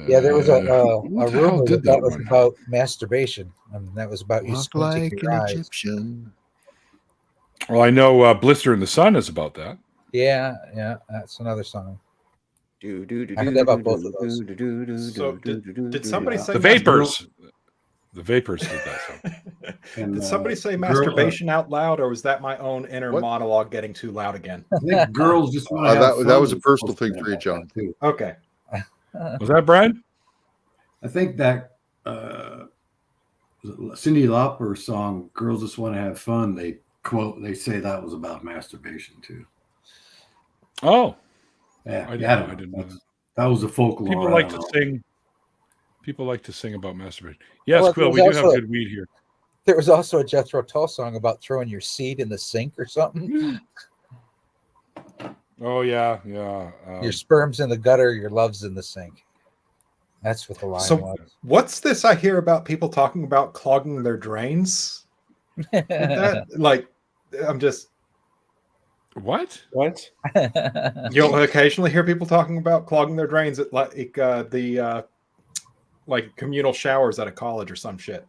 Yeah, there was a who the hell rumor did that was one? about masturbation. That was about you Walk squinting like your an eyes. Egyptian. Well, I know Blister in the Sun is about that. Yeah, that's another song. I heard that about both of those. So did somebody say The Vapors? The Vapors did that song. And, Did somebody say girl- masturbation out loud, or was that my own inner What? monologue getting too loud again? I think girls just want to have fun. that was a personal thing for you, John. Too. Okay. Was that Brian? I think that Cyndi Lauper song, "Girls Just Want to Have Fun," they say that was about masturbation too. Oh, Yeah, I don't know. didn't know that. That was a folklore. People I like don't to know. sing. People like to sing about masturbation. Yes, Well, Quill, we there's do have also- good weed here. There was also a Jethro Tull song about throwing your seed in the sink or something. Oh yeah. Your sperm's in the gutter, your love's in the sink. That's what the line So was. what's this I hear about people talking about clogging their drains? That, like, I'm just, What? What? you'll occasionally hear people talking about clogging their drains at like the like communal showers at a college or some shit.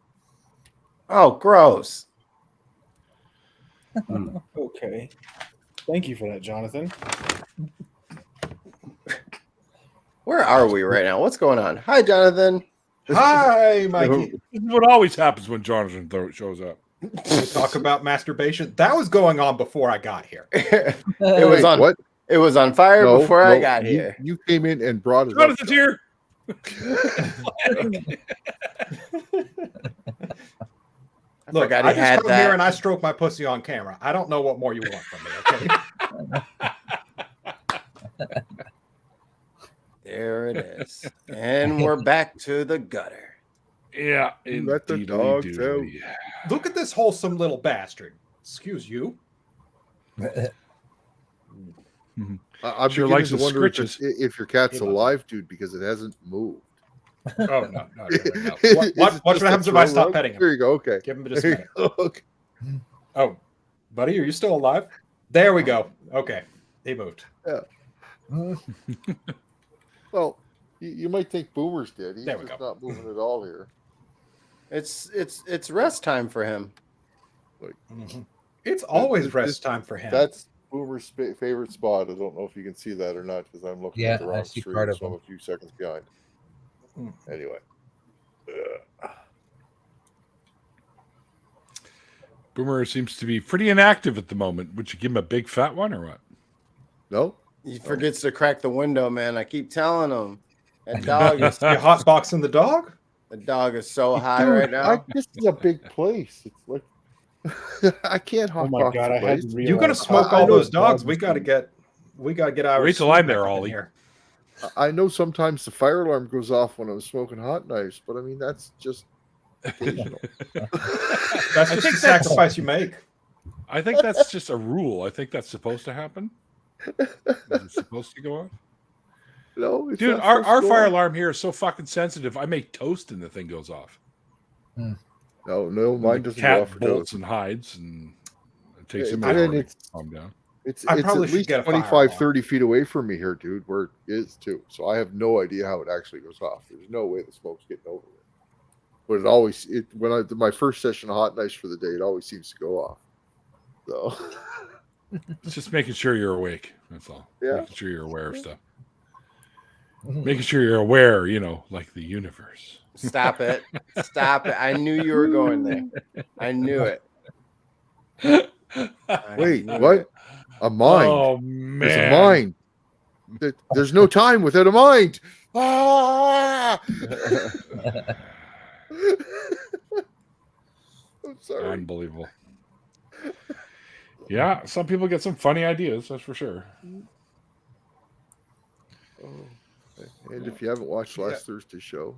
Oh, gross. Okay. Thank you for that, Jonathan. Where are we right now? What's going on? Hi, Jonathan. Hi, Mikey. This is what always happens when Jonathan shows up. We talk about masturbation. That was going on before I got here. It was on. What? It was on fire No, before I no, got you- here. You came in and brought it Jonathan's up. here. Look, forgot I he just had come that. here and I stroke my pussy on camera. I don't know what more you want from me. Okay. There it is, and we're back to the gutter. Yeah. Let the indeed, dogs indeed. Look at this wholesome little bastard. Excuse you. I'm Sure beginning likes to his wonder scritches. if your cat's He loves alive, dude, because it hasn't moved. Oh, no. Not really, no. Is Watch it what just happens a if I throw stop rug? petting him. There you go. Okay. Give him just a There minute. you go. Okay. Oh, buddy, are you still alive? There we go. Okay. He moved. Well, you might think Boomer's dead. He's There we just go. not moving at all here. It's rest time for him. It's always This- rest time for him. That's Boomer's favorite spot. I don't know if you can see that or not because I'm looking Yeah, at the I wrong see stream, part of so I'm him. a few seconds behind. Anyway. Boomer seems to be pretty inactive at the moment. Would you give him a big fat one or what? No? He forgets to crack the window, man. I keep telling him. That dog is You hotboxing the dog? so high Dude, right now. this is a big place. It's like I can't Oh hot my box God, the I place. hadn't realized. You're gonna smoke I all know those dogs. dogs We gotta get our Wait till I'm smoke there, back up in Ollie. here. I know sometimes the fire alarm goes off when I'm smoking hot knives, but I mean that's just occasional. That's just the sacrifice you make. I think that's just a rule. I think that's supposed to happen. Is it supposed to go on? No, it's Dude, not our supposed to go fire on. alarm here is so fucking sensitive. I make toast and the thing goes off. No, mine The doesn't go cat off for bolts toast. and hides, and it takes Yeah, him and an hour to it's- calm down. It's I it's probably at should least get a fire 25, alarm. 30 feet away from me here, dude, where it is too. So I have no idea how it actually goes off. There's no way the smoke's getting over it. But it always when I did my first session of hot knives for the day, it always seems to go off. So It's just making sure you're awake. That's all. Yeah. Making sure you're aware of stuff. Making sure you're aware, like the universe. Stop it. Stop it. I knew you were going there. I knew it. I wait, knew what? it. A mind. Oh There's a man. mind. There's no time without a mind. Ah! I'm sorry. Unbelievable. Yeah, some people get some funny ideas, that's for sure. Oh. And if you haven't watched last Thursday's show,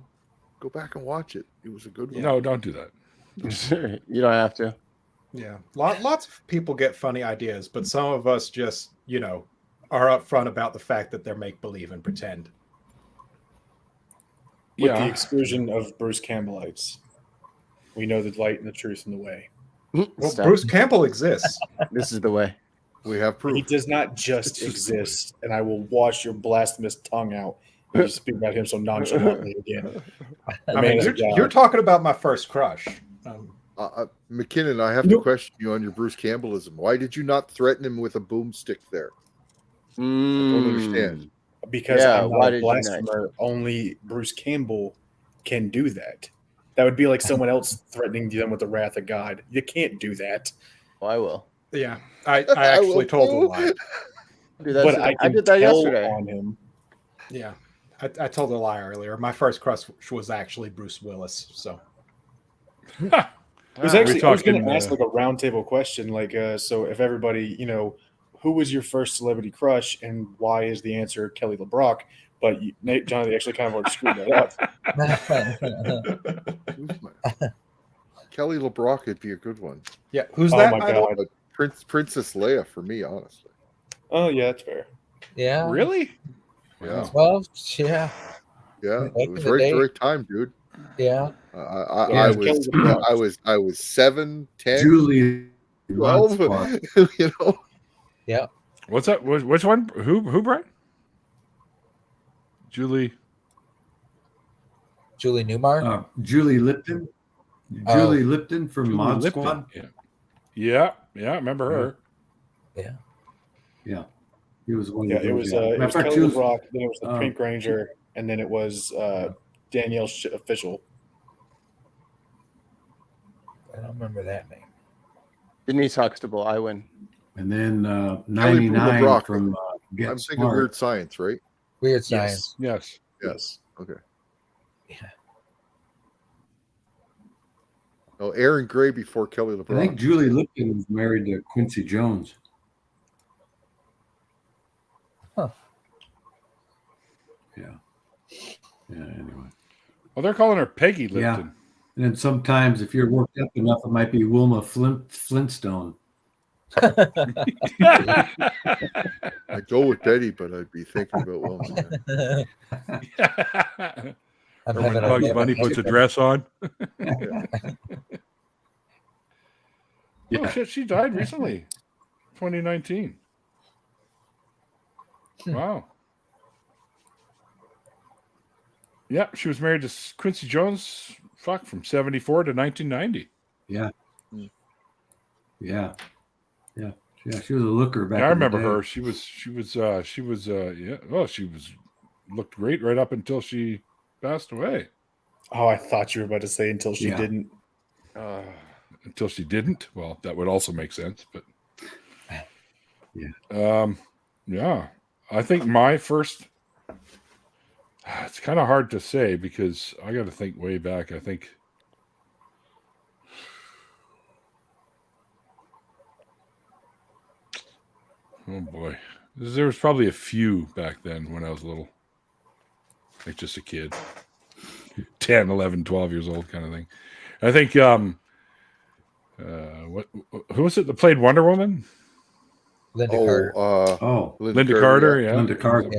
go back and watch it. It was a good one. No, don't do that. You don't have to. Yeah. Lots of people get funny ideas, but some of us just, are upfront about the fact that they're make believe and pretend. With the Yeah. exclusion of Bruce Campbellites. We know the light and the truth and the way. Well, Stop. Bruce Campbell exists. This is the way. We have proof. He does not just exist, and I will wash your blasphemous tongue out when you speak about him so nonchalantly again. The I man mean, is a god. you're talking about my first crush. McKinnon, I have to question you on your Bruce Campbellism. Why did you not threaten him with a boomstick there? I don't understand. Because Yeah, I'm why not a did you not? blasphemer. Only Bruce Campbell can do that. That would be like someone else threatening them with the wrath of God. You can't do that. Well, I will. Yeah, I actually told a lie. Dude, But I I can did that tell yesterday. on him. Yeah, I told a lie earlier. My first crush was actually Bruce Willis. So It was Wow. actually, We're I was going talking, to ask like a roundtable question, like, so if everybody, who was your first celebrity crush, and why is the answer Kelly LeBrock? But Nate, Johnny actually kind of already screwed that up. Kelly LeBrock would be a good one. yeah, who's Oh that? my God. But Princess Leia for me, honestly. Oh yeah, that's fair. Yeah. Really? Yeah, Well, yeah. yeah. Back It in was the right day. the right time, dude. Yeah. I it's was Kelly LeBrock. I was 7, 10, Julie 12. You know, Yeah. What's that? Which one? Who, Brian? Julie. Julie Newmar. Julie Lipton. Oh. Julie Lipton from Julie Mod Lipton. Squad. Yeah. I remember her. Yeah, he was one. Yeah, of it those was, guys. it Matter of was fact, Kelly she was- LeBrock, then it was the Pink Ranger, and then it was Danielle Official. I don't remember that name. Denise Huxtable, I win. and then Kelly 99 LeBrock. from Get I'm thinking Smart. Weird Science, right? Weird Science. Yes. Yes. Okay. Yeah. Oh, Aaron Gray before Kelly I think LeBrock. Julie Lipton was married to Quincy Jones. Huh. Yeah. Anyway. Well, they're calling her Peggy Yeah. Lipton. And then sometimes, if you're worked up enough, it might be Wilma Flintstone. I'd go with Betty, but I'd be thinking about Wilma. Yeah. I'm Or when having a- Bugs Bunny puts a dress on. Yeah. Oh shit, she died recently. 2019. Wow. Yeah, she was married to Quincy Jones, from 74 to 1990. Yeah. She was a looker back. Yeah, I in the remember day. her. She looked great right up until she passed away. Oh, I thought you were about to say until she Yeah. didn't. Until she didn't. Well, that would also make sense, but Yeah. yeah. I think my first, it's kind of hard to say because I got to think way back. I think oh boy, there was probably a few back then when I was little, like just a kid, 10, 11, 12 years old kind of thing. I think who was it that played Wonder Woman? Linda Carter. Linda Carter, yeah. Linda Carter.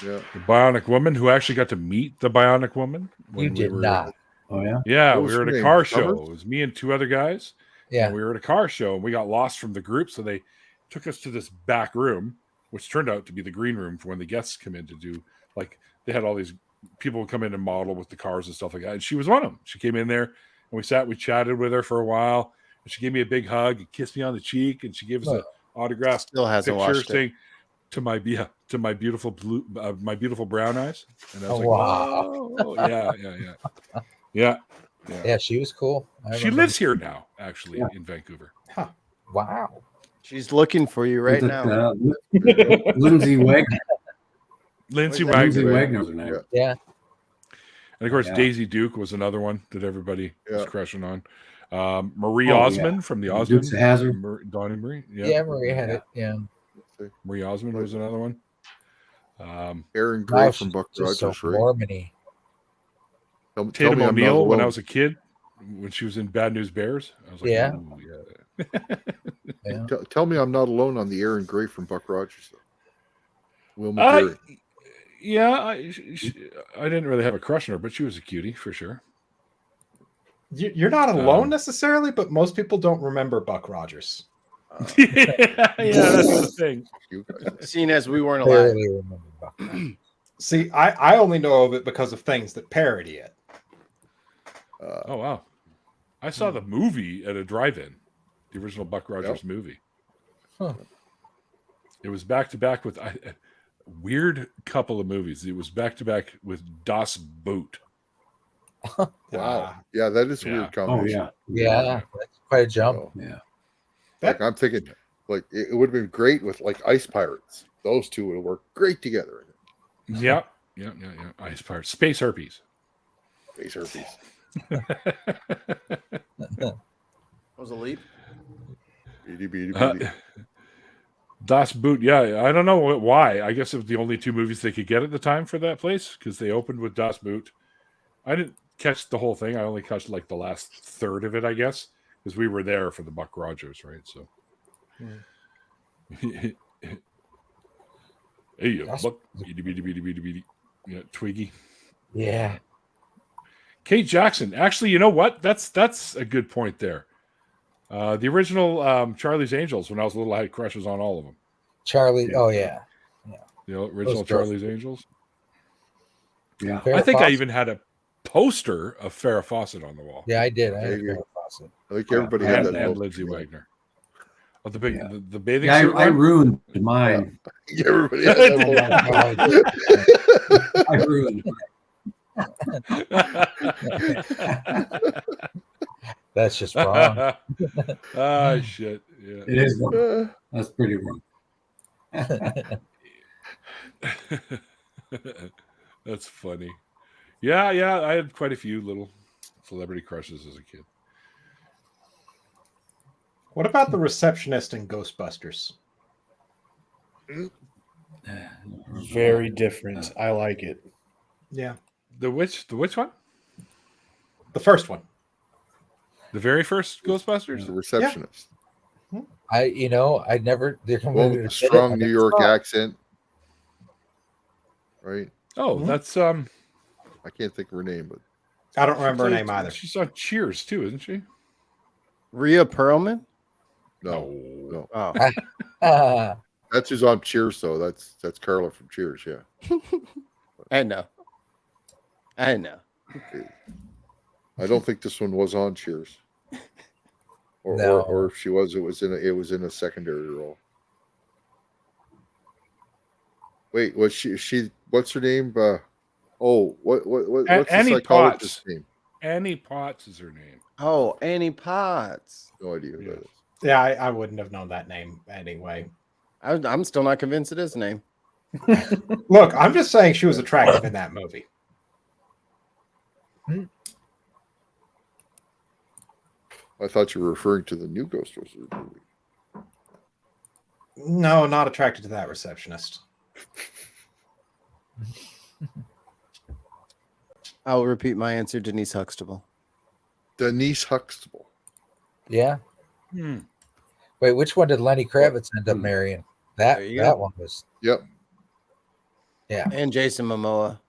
Yeah. The Bionic Woman, who actually got to meet the Bionic Woman. You did not. Oh yeah. Yeah, What we was were at her a name? car show. Summers? It was me and two other guys. Yeah. And we were at a car show, and we got lost from the group, so they took us to this back room, which turned out to be the green room for when the guests come in to do, like, they had all these people come in and model with the cars and stuff like that. And she was one of them. She came in there, and we chatted with her for a while, and she gave me a big hug and kissed me on the cheek, and she gave us an autograph Still hasn't picture watched it. saying to my beautiful blue, my beautiful brown eyes. And I was Oh, like, wow. oh, yeah. Yeah, she was cool. I She remember. lives here now, actually, in Vancouver. Wow. She's looking for you right Was it, now. Lindsay Wagner. Lindsay Lindsay Wagner. Wagner was her name. Yeah. And of course, Yeah. Daisy Duke was another one that everybody was Yeah. crushing on. Marie Oh, Osmond from the Osmond. Dukes of Hazzard. Donnie Marie. Yeah, Maria had it. Yeah. Marie Osmond was another one. Aaron Gray Wow, from she's Buck just so Rogers, right? Mormon-y. Tell Tatum me I'm not O'Neal when I alone. was a kid, when she was in Bad News Bears. I was like, Yeah. ooh, yeah. Yeah. Tell me I'm not alone on the Aaron Gray from Buck Rogers, though. Wilma Deary. Yeah, I didn't really have a crush on her, but she was a cutie for sure. You're not alone necessarily, but most people don't remember Buck Rogers. Yeah, that's the thing. You guys. Seeing as we weren't alive. Barely remember Buck. See, I only know of it because of things that parody it. Oh wow. I saw the movie at a drive-in, the original Buck Rogers movie. Huh. It was back to back with a weird couple of movies. It was back to back with Das Boot. Wow. Yeah, that is a Yeah. weird Oh combination. yeah. Yeah, that's quite a jump. So, Yeah. like I'm thinking, like it would have been great with like Ice Pirates. Those two would have worked great together. Yeah. Ice Pirates, Space Herpes. Face herpes. Was a leap. Beady, beady, beady. Das Boot. Yeah, I don't know why. I guess it was the only two movies they could get at the time for that place because they opened with Das Boot. I didn't catch the whole thing. I only caught like the last third of it, I guess, because we were there for the Buck Rogers, right? So, hey, Buck, beady, beady, beady, beady, beady. Yeah, Twiggy. Yeah. Kate Jackson. Actually, you know what? That's a good point there. The original Charlie's Angels. When I was little, I had crushes on all of them. Charlie. Oh yeah. The original Those Charlie's Angels. Yeah. Farrah I think I Fawcett. even had a poster of Farrah Fawcett on the wall. Yeah, I did. I had Maybe. Farrah Fawcett. I think everybody had and, that. and most- Lindsay Wagner. Oh, the big Yeah. the bathing Yeah, suit I one? ruined mine. Everybody had that. I ruined mine. That's just wrong. Ah, shit. Yeah. It is wrong. Uh, That's pretty wrong. That's funny. Yeah, I had quite a few little celebrity crushes as a kid. What about the receptionist in Ghostbusters? Very different. I like it. Yeah, The which one? the first one. The very first Ghostbusters? the receptionist. I never. Well, with a strong New York accent. Right? Oh, Mhm. that's I can't think of her name, but I don't remember her she name played- either. She's on Cheers too, isn't she? Rhea Perlman. no. Oh, Ah, That's who's on Cheers, though. That's Carla from Cheers, yeah. I know. I don't think this one was on Cheers. No. Or if she was, it was in a secondary role. Wait, was she what's her name? What's the Annie psychologist's Potts. name? Annie Potts is her name. oh, Annie Potts. No idea who Yeah. that is. Yeah, I wouldn't have known that name anyway. I'm still not convinced it is a name. Look, I'm just saying she was attractive in that movie. I thought you were referring to the new Ghostbusters movie. No, not attracted to that receptionist. I'll repeat my answer, Denise Huxtable. Denise Huxtable. yeah. Hmm. Wait, which one did Lenny Kravitz end up marrying? That There you go. that one was. Yep. Yeah. And Jason Momoa.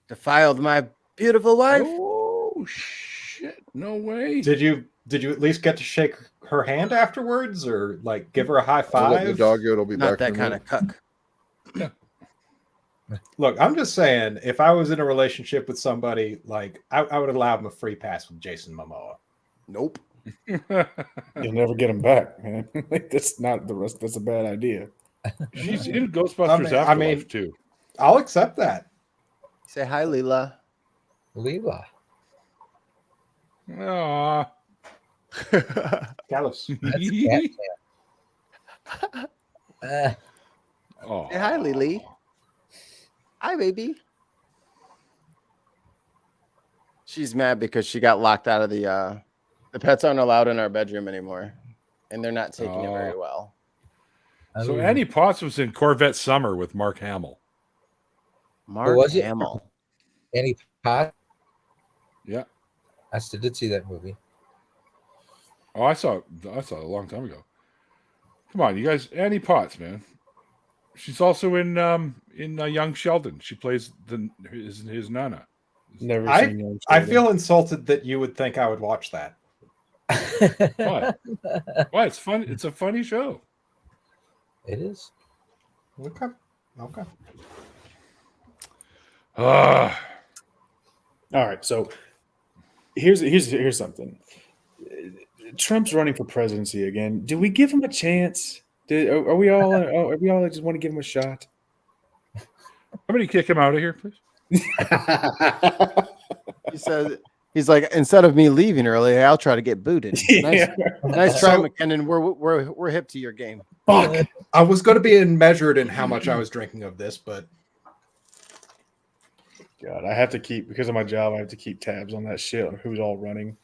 Defiled my beautiful wife. Oh shit! No way. Did you at least get to shake her hand afterwards, or like give her a high I'll let the five? dog out. I'll be Not back. that in a kind of minute. cuck. Look, I'm just saying, if I was in a relationship with somebody, like I would allow him a free pass with Jason Momoa. Nope. You'll never get him back, man. That's not the rest. That's a bad idea. She's in Ghostbusters I mean- Afterlife too. I'll accept that. Say hi, Leela. Leela. Aw. Gallus. That's a cat. Aw. Say hi, Lily. Hi, baby. She's mad because she got locked out of the pets aren't allowed in our bedroom anymore, and they're not taking it very well. So Oh. Annie Potts was in Corvette Summer with Mark Hamill. Mark was it? Hamill. Annie Pot. Yeah. I still did see that movie. Oh, I saw it a long time ago. Come on, you guys. Annie Potts, man. She's also in Young Sheldon. She plays his nana. Never I- seen Young I Sheldon. feel insulted that you would think I would watch that. Why? Why? It's fun. It's a funny show. It is. Okay. Okay. Ah, All right, so Here's something. Trump's running for presidency again. Do we give him a chance? Are we all just want to give him a shot? Somebody kick him out of here, please. He said, he's like, instead of me leaving early, I'll try to get booted. Nice try, McKinnon. We're hip to your game. Fuck. I was going to be measured in how much I was drinking of this, but God, I have to keep, because of my job, I have to keep tabs on that shit, on who's all running.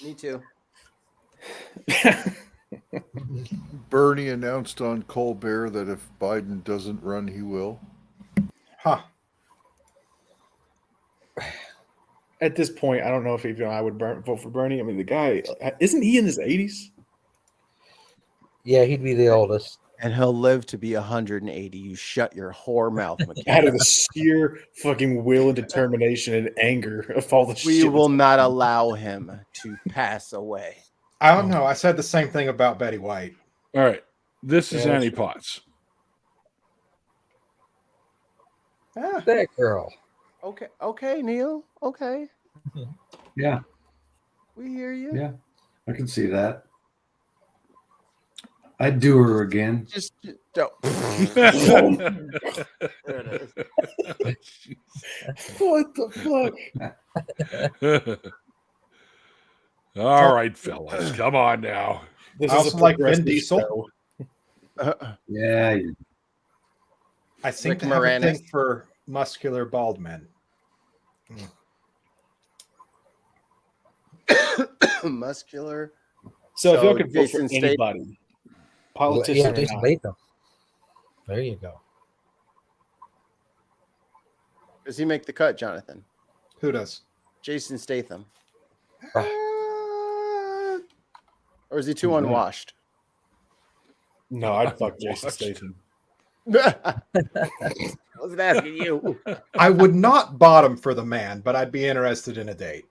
Me too. Bernie announced on Colbert that if Biden doesn't run, he will. huh. At this point, I don't know if even I would vote for Bernie. I mean, the guy, isn't he in his 80s? Yeah, he'd be the oldest. And he'll live to be 180. You shut your whore mouth, McKinnon. Out of the sheer fucking will and determination and anger of all the We shit. will not allow him to pass away. I don't know. I said the same thing about Betty White. All right. This is Yeah, Annie that's Potts. That girl. Okay, Neil. Okay. Yeah, We hear you. yeah, I can see that. I'd do her again. Just don't. There it is. What the fuck? All right, fellas. Come on now. This I is also a like Vin progressive Diesel. show. Yeah, I seem Rick to have a Moranis. thing for muscular bald men. Muscular. So if So y'all could vote for Jason Statham. anybody, Well, politician yeah, or Jason not, Statham. There you go. Does he make the cut, Jonathan? Who does? Jason Statham. Oh. Or is he too unwashed? no, I'd fuck Jason Statham. I wasn't asking you. I would not bottom for the man, but I'd be interested in a date.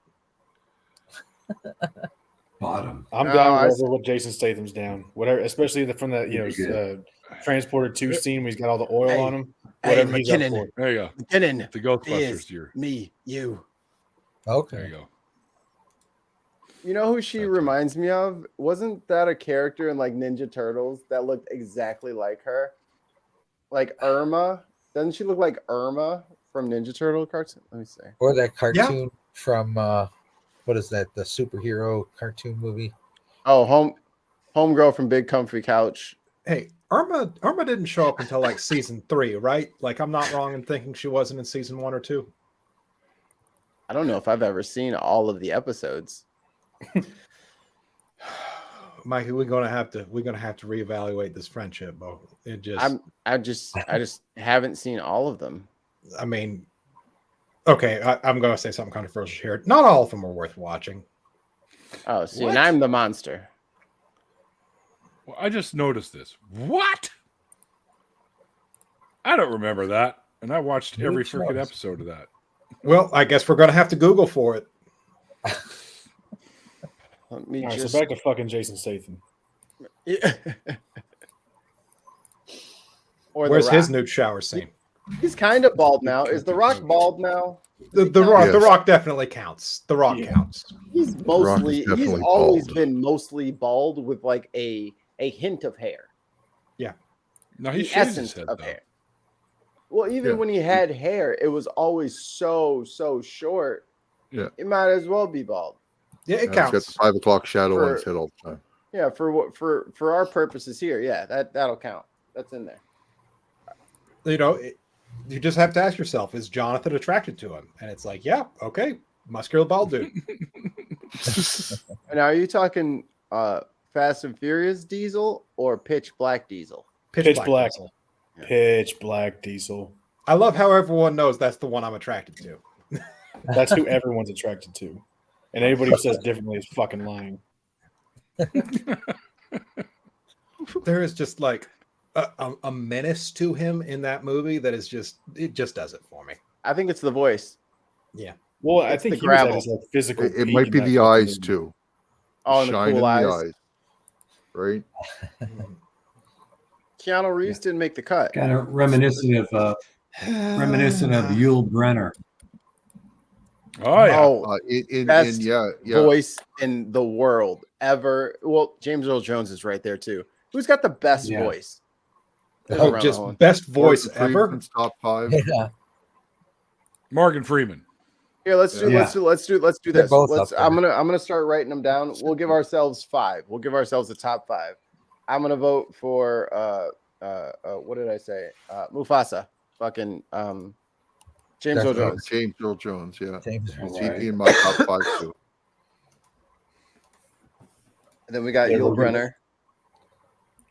bottom. I'm No, down I wherever what Jason Statham's down. Whatever, especially from that Transporter 2 scene where he's got all the oil Hey, on him. hey, Whatever he's up McKinnon. for. There you go. McKinnon. The Ghostbusters Is year. me, you. There Okay. you go. You know who she reminds me of? Wasn't that a character in like Ninja Turtles that looked exactly like her? Like Irma? Doesn't she look like Irma from Ninja Turtle cartoon? Let me see. Or that cartoon from what is that? The superhero cartoon movie. Oh, homegirl from Big Comfy Couch. Hey, Irma didn't show up until like season 3, right? Like I'm not wrong in thinking she wasn't in season 1 or 2. I don't know if I've ever seen all of the episodes. Mikey, we're gonna have to reevaluate this friendship, bro. It just I just haven't seen all of them. I mean, okay, I'm gonna say something controversial here. Not all of them are worth watching. Oh, see, What? and I'm the monster. Well, I just noticed this. What? I don't remember that. And I watched every Which freaking ones? episode of that. Well, I guess we're gonna have to Google for it. Let me All right, just. so back to fucking Jason Statham. Or Where's the his Rock. nude shower scene? He's kind of bald now. Is The Rock bald now? The Rock, Yes. The Rock definitely counts. The Rock Yeah. counts. He's Rock is mostly. He's definitely always bald. been mostly bald with like a hint of hair. No, he The shaves his essence head, of though. hair. Well, even Yeah. when he had hair, it was always so short. Yeah. It might as well be bald. Yeah, it He's got the counts. 5 o'clock shadow on his For- head all the time. Yeah, for our purposes here, yeah, that'll count. That's in there. You know, you just have to ask yourself: is Jonathan attracted to him? And it's like, yeah, okay, muscular bald dude. And are you talking Fast and Furious Diesel or Pitch Black Diesel? Pitch Black. Diesel. Pitch Black Diesel. I love how everyone knows that's the one I'm attracted to. That's who everyone's attracted to. And anybody who says differently is fucking lying. There is just like a menace to him in that movie that is just does it for me. I think it's the voice. Well, I It's think the he was at gravel. his like physical. It peak might in be that the fucking eyes movie. too. Oh, and the Shine cool in eyes. the eyes. Right? Keanu Reeves didn't make the cut. Kind of reminiscent of Yul Brenner. Oh yeah. Oh, best yeah. voice in the world ever. Well, James Earl Jones is right there too. Who's got the best Yeah. voice? There's Oh, around the just horn. best voice Morgan ever. Freeman's top 5. Yeah, Morgan Freeman. Here, let's do Yeah. this. They're both Let's. up there. I'm gonna start writing them down. We'll give ourselves 5. We'll give ourselves the top 5. I'm gonna vote for what did I say? Mufasa. Fucking James Earl Definitely. Jones. James Earl Jones, yeah. James Earl He's Jones. in my top 5 too. And then we got Yeah, Yul we'll do Brynner.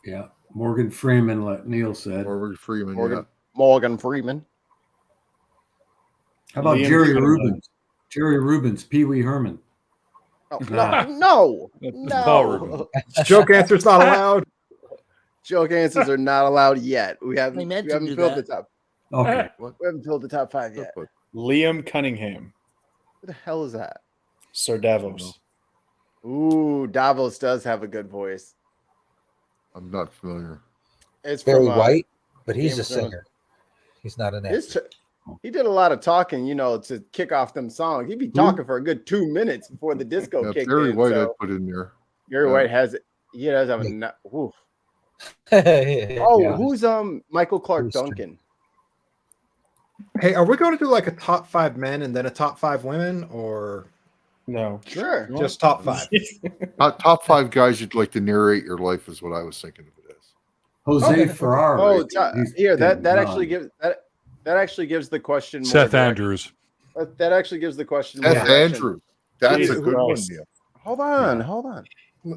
Yeah. Morgan Freeman, like Neil said. Morgan Freeman, Morgan Freeman. How about Liam Jerry Cunningham. Rubens? Jerry Rubens, Pee Wee Herman. Oh, Nah. no. Paul Rubin. Joke answer's not allowed. Joke answers are not allowed yet. We I haven't meant we to haven't do filled that. the top. Okay. We haven't filled the top 5 yet. Liam Cunningham, Who the hell is that? Sir Davos. Ooh, Davos does have a good voice. I'm not familiar. It's Very from white, but he's Game a of Thrones. singer. He's not an his actor. he did a lot of talking, to kick off them songs. He'd be talking for a good 2 minutes before the disco Yeah, kicked Barry in. White I So put in there. Gary yeah. White he does have a oof. Yeah. Oh, Yeah. who's Michael Clark Who's true. Duncan? Hey, are we going to do like a top 5 men and then a top 5 women, or No. Sure. just top 5? Top 5 guys you'd like to narrate your life is what I was thinking of it as. Jose Ferrari. Oh, He's here dead that and actually gone. gives that actually gives the question more Seth direction. Andrews. That actually gives the question more Seth direction. Andrews. That's Jesus a good one, Christ. Neil. Hold on, Yeah. hold on.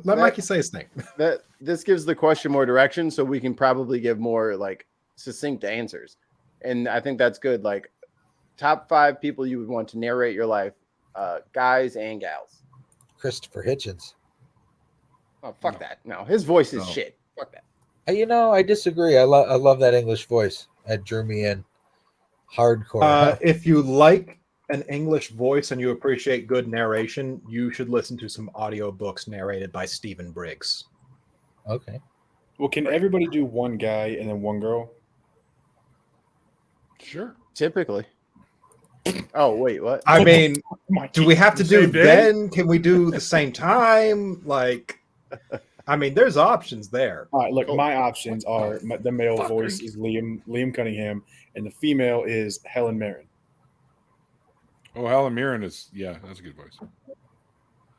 Let Mikey say his name. That this gives the question more direction, so we can probably give more like succinct answers. And I think that's good. Like top 5 people you would want to narrate your life, guys and gals. Christopher Hitchens. Oh, fuck that. No, his voice is No. shit. Fuck that. I disagree. I love that English voice. That drew me in hardcore. If you like an English voice and you appreciate good narration, you should listen to some audiobooks narrated by Stephen Briggs. Okay. Well, can everybody do one guy and then one girl? Sure. Typically. Oh, wait, what? I mean, do we have to The do same day? then? Can we do the same time? Like, I mean, there's options there. All right, look, my options are the male voice is Liam Cunningham, and the female is Helen Mirren. Oh, Helen Mirren is that's a good voice.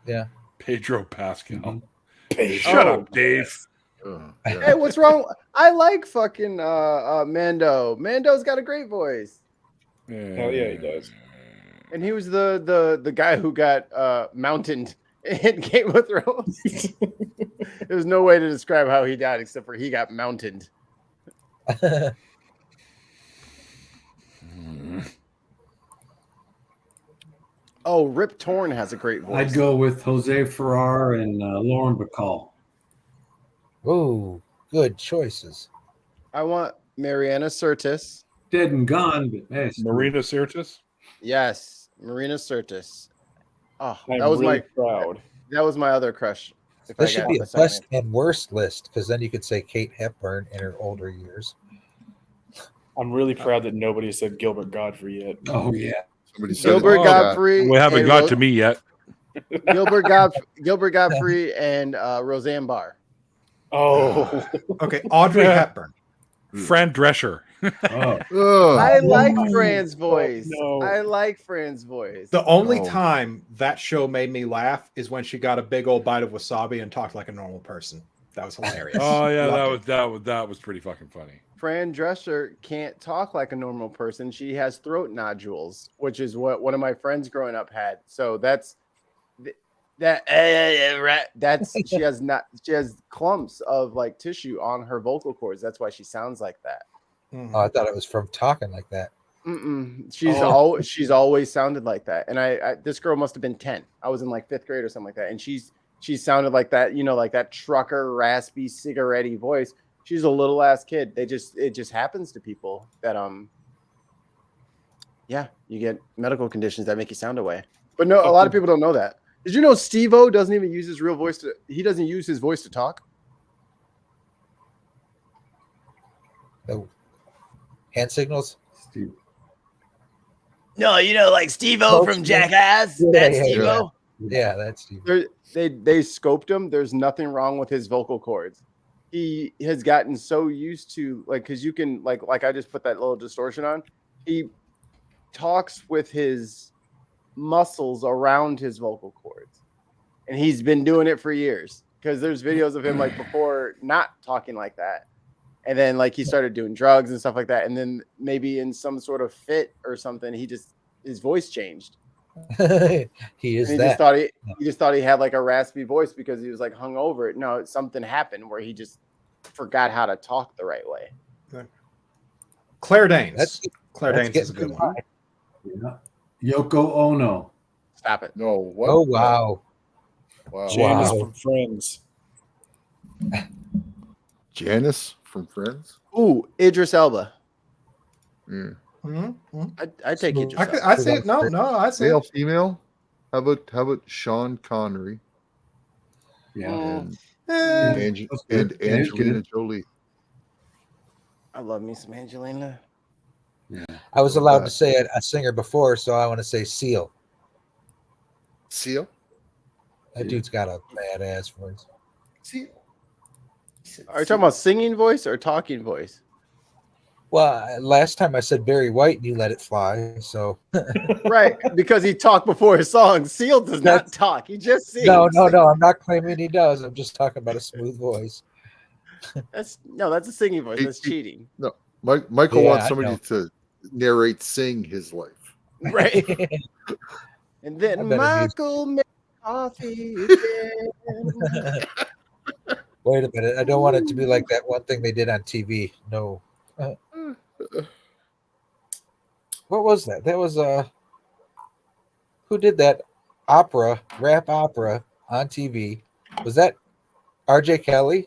Yeah. Pedro Pascal. Paige. Shut Oh. up, Dave. Hey, what's wrong? I like fucking Mando. Mando's got a great voice. Hell yeah, he does. And he was the guy who got mountained in Game of Thrones. There's no way to describe how he died except for he got mountained. Oh, Rip Torn has a great voice. I'd go with Jose Ferrar and Lauren Bacall. Oh, good choices. I want Mariana Sirtis. Dead and gone, but hey, Marina Sirtis. Yes, Marina Sirtis. Oh, I'm that was really proud. my other crush. If This I should got be the a second best and worst list because then you could say Kate Hepburn in her older years. I'm really proud that nobody said Gilbert Godfrey yet. Oh yeah. Somebody said Gilbert it. Godfrey. We haven't and got to me yet. Gilbert Godfrey and Roseanne Barr. Oh, Okay, Audrey Hepburn. Fran Drescher. Oh, Ugh. I like Fran's voice. no. I like Fran's voice. The only Oh. time that show made me laugh is when she got a big old bite of wasabi and talked like a normal person. That was hilarious. Oh yeah, Loved it. that was pretty fucking funny. Fran Drescher can't talk like a normal person. She has throat nodules, which is what one of my friends growing up had. So that's she has clumps of like tissue on her vocal cords. That's why she sounds like that. Mhm. Oh, I thought it was from talking like that. She's always sounded like that. And I this girl must have been 10. I was in like 5th grade or something like that. And she sounded like that, like that trucker, raspy, cigarette-y voice. She's a little ass kid. It just happens to people that you get medical conditions that make you sound away. But no, a lot of people don't know that. Did you know Steve-O doesn't even use his real voice he doesn't use his voice to talk? The hand signals. Steve. No, you know, like Steve-O from Spokesman. Jackass. Yeah, That's yeah, Steve-O. Yeah, that's Steve. They scoped him. There's nothing wrong with his vocal cords. He has gotten so used to like because you can like I just put that little distortion on. He talks with his muscles around his vocal cords, and he's been doing it for years. Because there's videos of him like before not talking like that, and then like he started doing drugs and stuff like that, and then maybe in some sort of fit or something, his voice changed. He is And that. He just thought he had like a raspy voice because he was like hung over. No, something happened where he just forgot how to talk the right way. Claire Danes. That's Danes is a getting good too one. high. Yeah. Yoko Ono. Stop it. No, what? Oh wow. Wow. Janice Wow. from Friends. Janice from Friends? Ooh, Idris Elba. Mm. I take Smooth. Idris Elba. I see it. No, I see Male, it. female? How about Sean Connery Yeah. and, Eh, and Angelina Jolie? I love me some Angelina. I was allowed to say a singer before, so I want to say Seal. Seal? That dude's got a badass voice. Seal? Are you talking about singing voice or talking voice? Well, last time I said Barry White and you let it fly. So Right, because he talked before his song. Seal does not talk. He just sings. no. I'm not claiming he does. I'm just talking about a smooth voice. That's a singing voice. That's cheating. No. Michael Yeah, wants I somebody know. to narrate, sing his life. Right. And I then better Michael made coffee again. Wait a minute. I don't want it to be like that one thing they did on TV. No. What was that? That was who did that rap opera on TV? Was that RJ Kelly?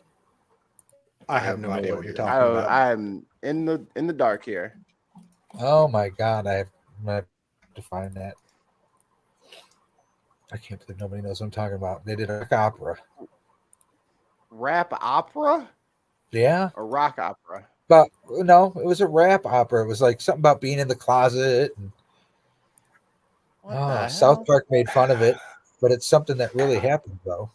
I have no idea what you're talking about. I'm in the dark here. Oh my god, I have to find that. I can't believe nobody knows what I'm talking about. They did a rock opera. Rap opera Yeah. or rock opera? But no, it was a rap opera. It was like something about being in the closet. And, What the hell? South Park made fun of it, but it's something that really happened, though.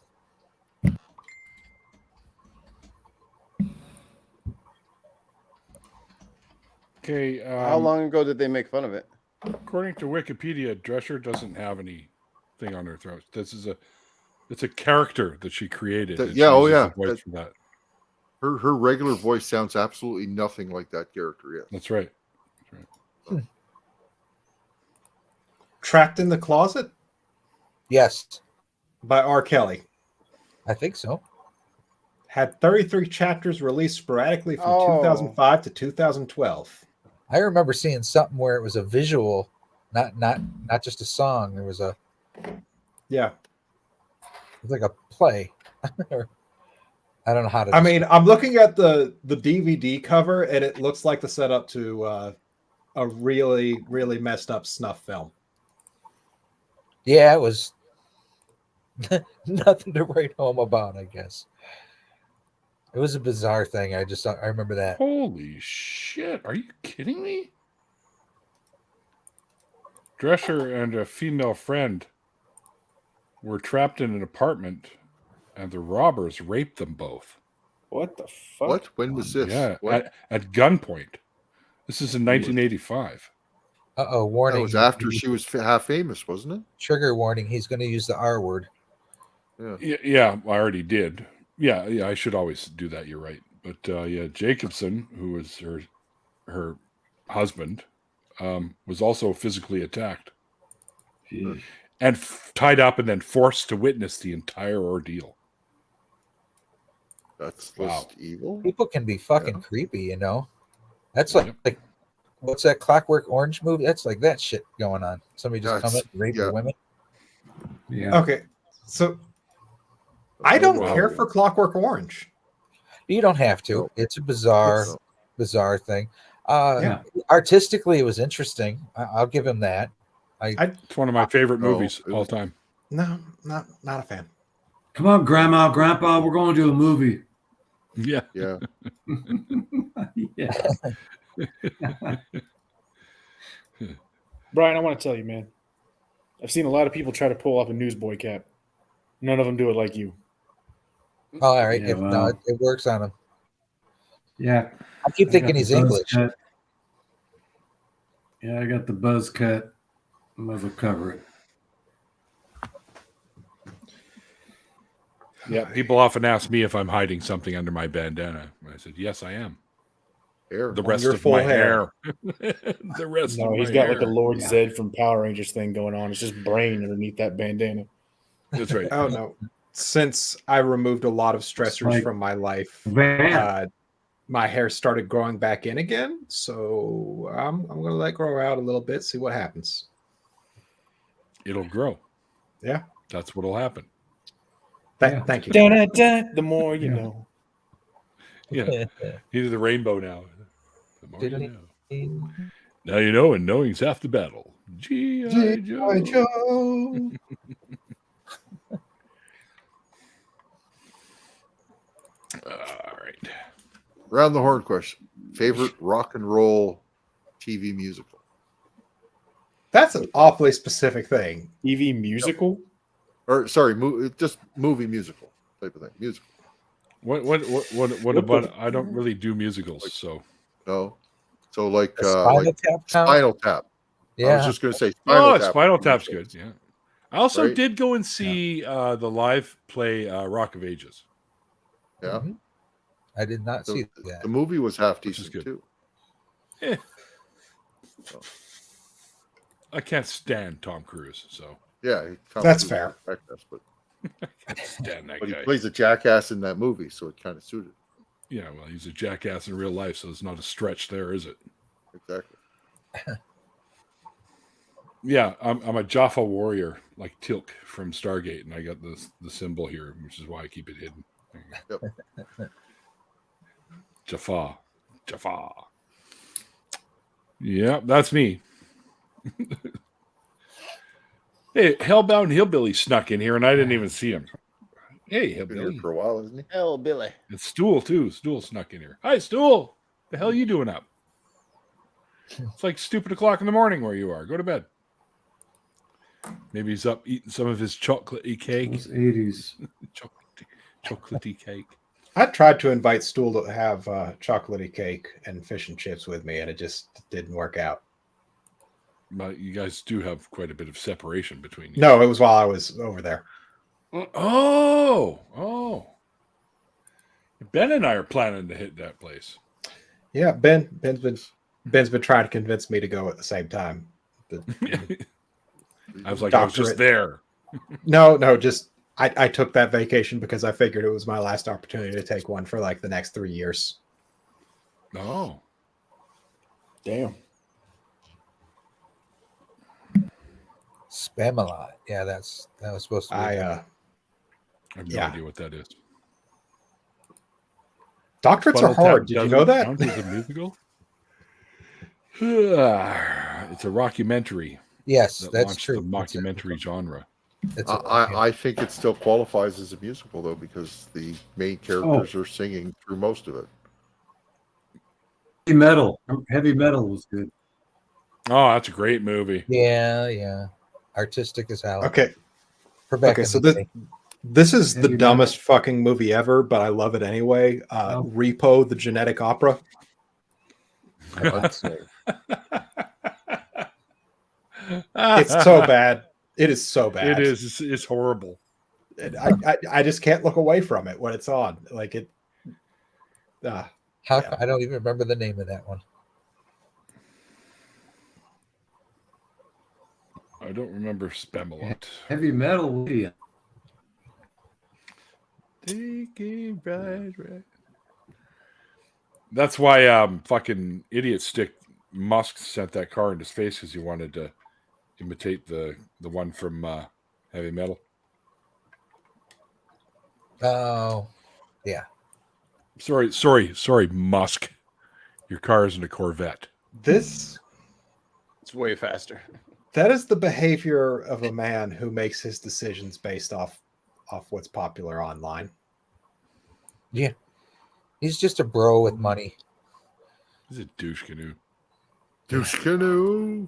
Okay. How long ago did they make fun of it? According to Wikipedia, Drescher doesn't have anything on her throat. It's a character that she created. and she yeah, oh, uses yeah. the voice for that. Her regular voice sounds absolutely nothing like that character. Yeah. That's right. Trapped in the Closet Yes, by R. Kelly. I think so. Had 33 chapters released sporadically from Oh. 2005 to 2012. I remember seeing something where it was a visual, not just a song. There was Yeah. it was like a play. I don't know how to. I mean, I'm looking at the DVD cover, and it looks like the setup to a really, really messed up snuff film. Yeah, it was nothing to write home about, I guess. It was a bizarre thing. I remember that. Holy shit. Are you kidding me? Drescher and a female friend were trapped in an apartment and the robbers raped them both. What the fuck? What? When was this? Yeah, What? at gunpoint. This is in 1985. Warning. That was after she was half famous, wasn't it? Trigger warning. He's going to use the R word. Yeah, I already did. Yeah, I should always do that. You're right. But Jacobson, who was her husband, was also physically attacked and tied up and then forced to witness the entire ordeal. That's Wow. just evil. People can be fucking Yeah. creepy, you know. That's Yep. like what's that Clockwork Orange movie? That's like that shit going on. Somebody just come in That's- and rape yeah. the women. Yeah. Okay, so I don't Wow. care for Clockwork Orange. You don't have to. No. It's a bizarre thing. Yeah. Artistically, it was interesting. I'll give him that. It's one of my favorite No, movies it all was- time. No, not a fan. Come on, Grandma, Grandpa, we're going to a movie. Yeah. Yeah. Yeah. Brian, I want to tell you, man. I've seen a lot of people try to pull off a newsboy cap. None of them do it like you. Oh, all right. Yeah, No, well. it works on him. Yeah. I keep thinking got the he's buzz English. cut. Yeah, I got the buzz cut. Muzzle cover it. Yeah, people often ask me if I'm hiding something under my bandana. I said, yes, I am. Hair. The rest your of full my hair. hair. The rest No, of he's my got hair. like a Lord Yeah. Zed from Power Rangers thing going on. It's just brain underneath that bandana. That's right. Oh no! Since I removed a lot of stressors like from my life, Van. my hair started growing back in again. So I'm going to let it grow out a little bit, see what happens. It'll grow. Yeah. That's what'll happen. Thank you. Da-da-da, the more you Yeah. know. Yeah. Neither the rainbow now. The more you know. Now you know, and knowing's half the battle. G.I. Joe. Joe. All right. Round the horn question. Favorite rock and roll TV musical? That's an awfully specific thing. TV musical? Or sorry, just movie musical type of thing. Musical. What about? I don't really do musicals, so. No. So like Spinal Tap count? Spinal Tap. I was Yeah. just going to say Spinal Tap. Spinal Tap's good. Yeah. I also Right? did go and see the live play Rock of Ages. Yeah. Mhm. I did not So see that. the movie was half Which is decent good. too. I can't stand Tom Cruise, so Yeah, That's fair. Jackass, but I can't stand that he guy. plays a jackass in that movie, so it kind of suited. Yeah, well, he's a jackass in real life, so it's not a stretch there, is it? Exactly. Yeah, I'm a Jaffa warrior, like Tilk from Stargate, and I got the symbol here, which is why I keep it hidden. Yep. Jaffa. Yeah, that's me. Hey, Hellbound Hillbilly snuck in here, and I didn't even see him. Hey, Been here Hillbilly. for a while, isn't he? Hell, Billy. It's Stool, too. Stool snuck in here. Hi, Stool. The hell are you doing up? It's like stupid o'clock in the morning where you are. Go to bed. Maybe he's up eating some of his chocolatey cake. Those 80s. Chocolatey cake. I tried to invite Stool to have chocolatey cake and fish and chips with me, and it just didn't work out. But you guys do have quite a bit of separation between you. No, it was while I was over there. Oh. Ben and I are planning to hit that place. Yeah, Ben's been trying to convince me to go at the same time. I was like, I was just Doctorate. there. No, just I took that vacation because I figured it was my last opportunity to take one for like the next 3 years. Oh. Damn. Spamalot. Yeah, that was supposed to be. I have no Yeah. idea what that is. Doctorates Spinal are hard. Tap Did you doesn't know that? count as a musical? It's a rockumentary Yes, that that's launched true. the mockumentary genre. It's a- I think it still qualifies as a musical though, because the main characters are singing through most of it. Heavy metal was good. Oh, that's a great movie. yeah. Artistic as hell. Okay. For back Okay, in so the day. this is the Heavy dumbest fucking movie ever, but I love it anyway. Repo, the genetic opera. I would say. It's so bad. It is so bad. It is. It's horrible. I just can't look away from it when it's on. Like it. How, Yeah. I don't even remember the name of that one. I don't remember Spamalot. Heavy metal. Yeah. Taking right. That's why fucking idiot stick Musk sent that car in his face because he wanted to imitate the one from Heavy Metal. Oh, yeah. Sorry, Musk. Your car isn't a Corvette. This It's way faster. that is the behavior of a man who makes his decisions based off what's popular online. Yeah. He's just a bro with money. He's a douche canoe. Douche canoe.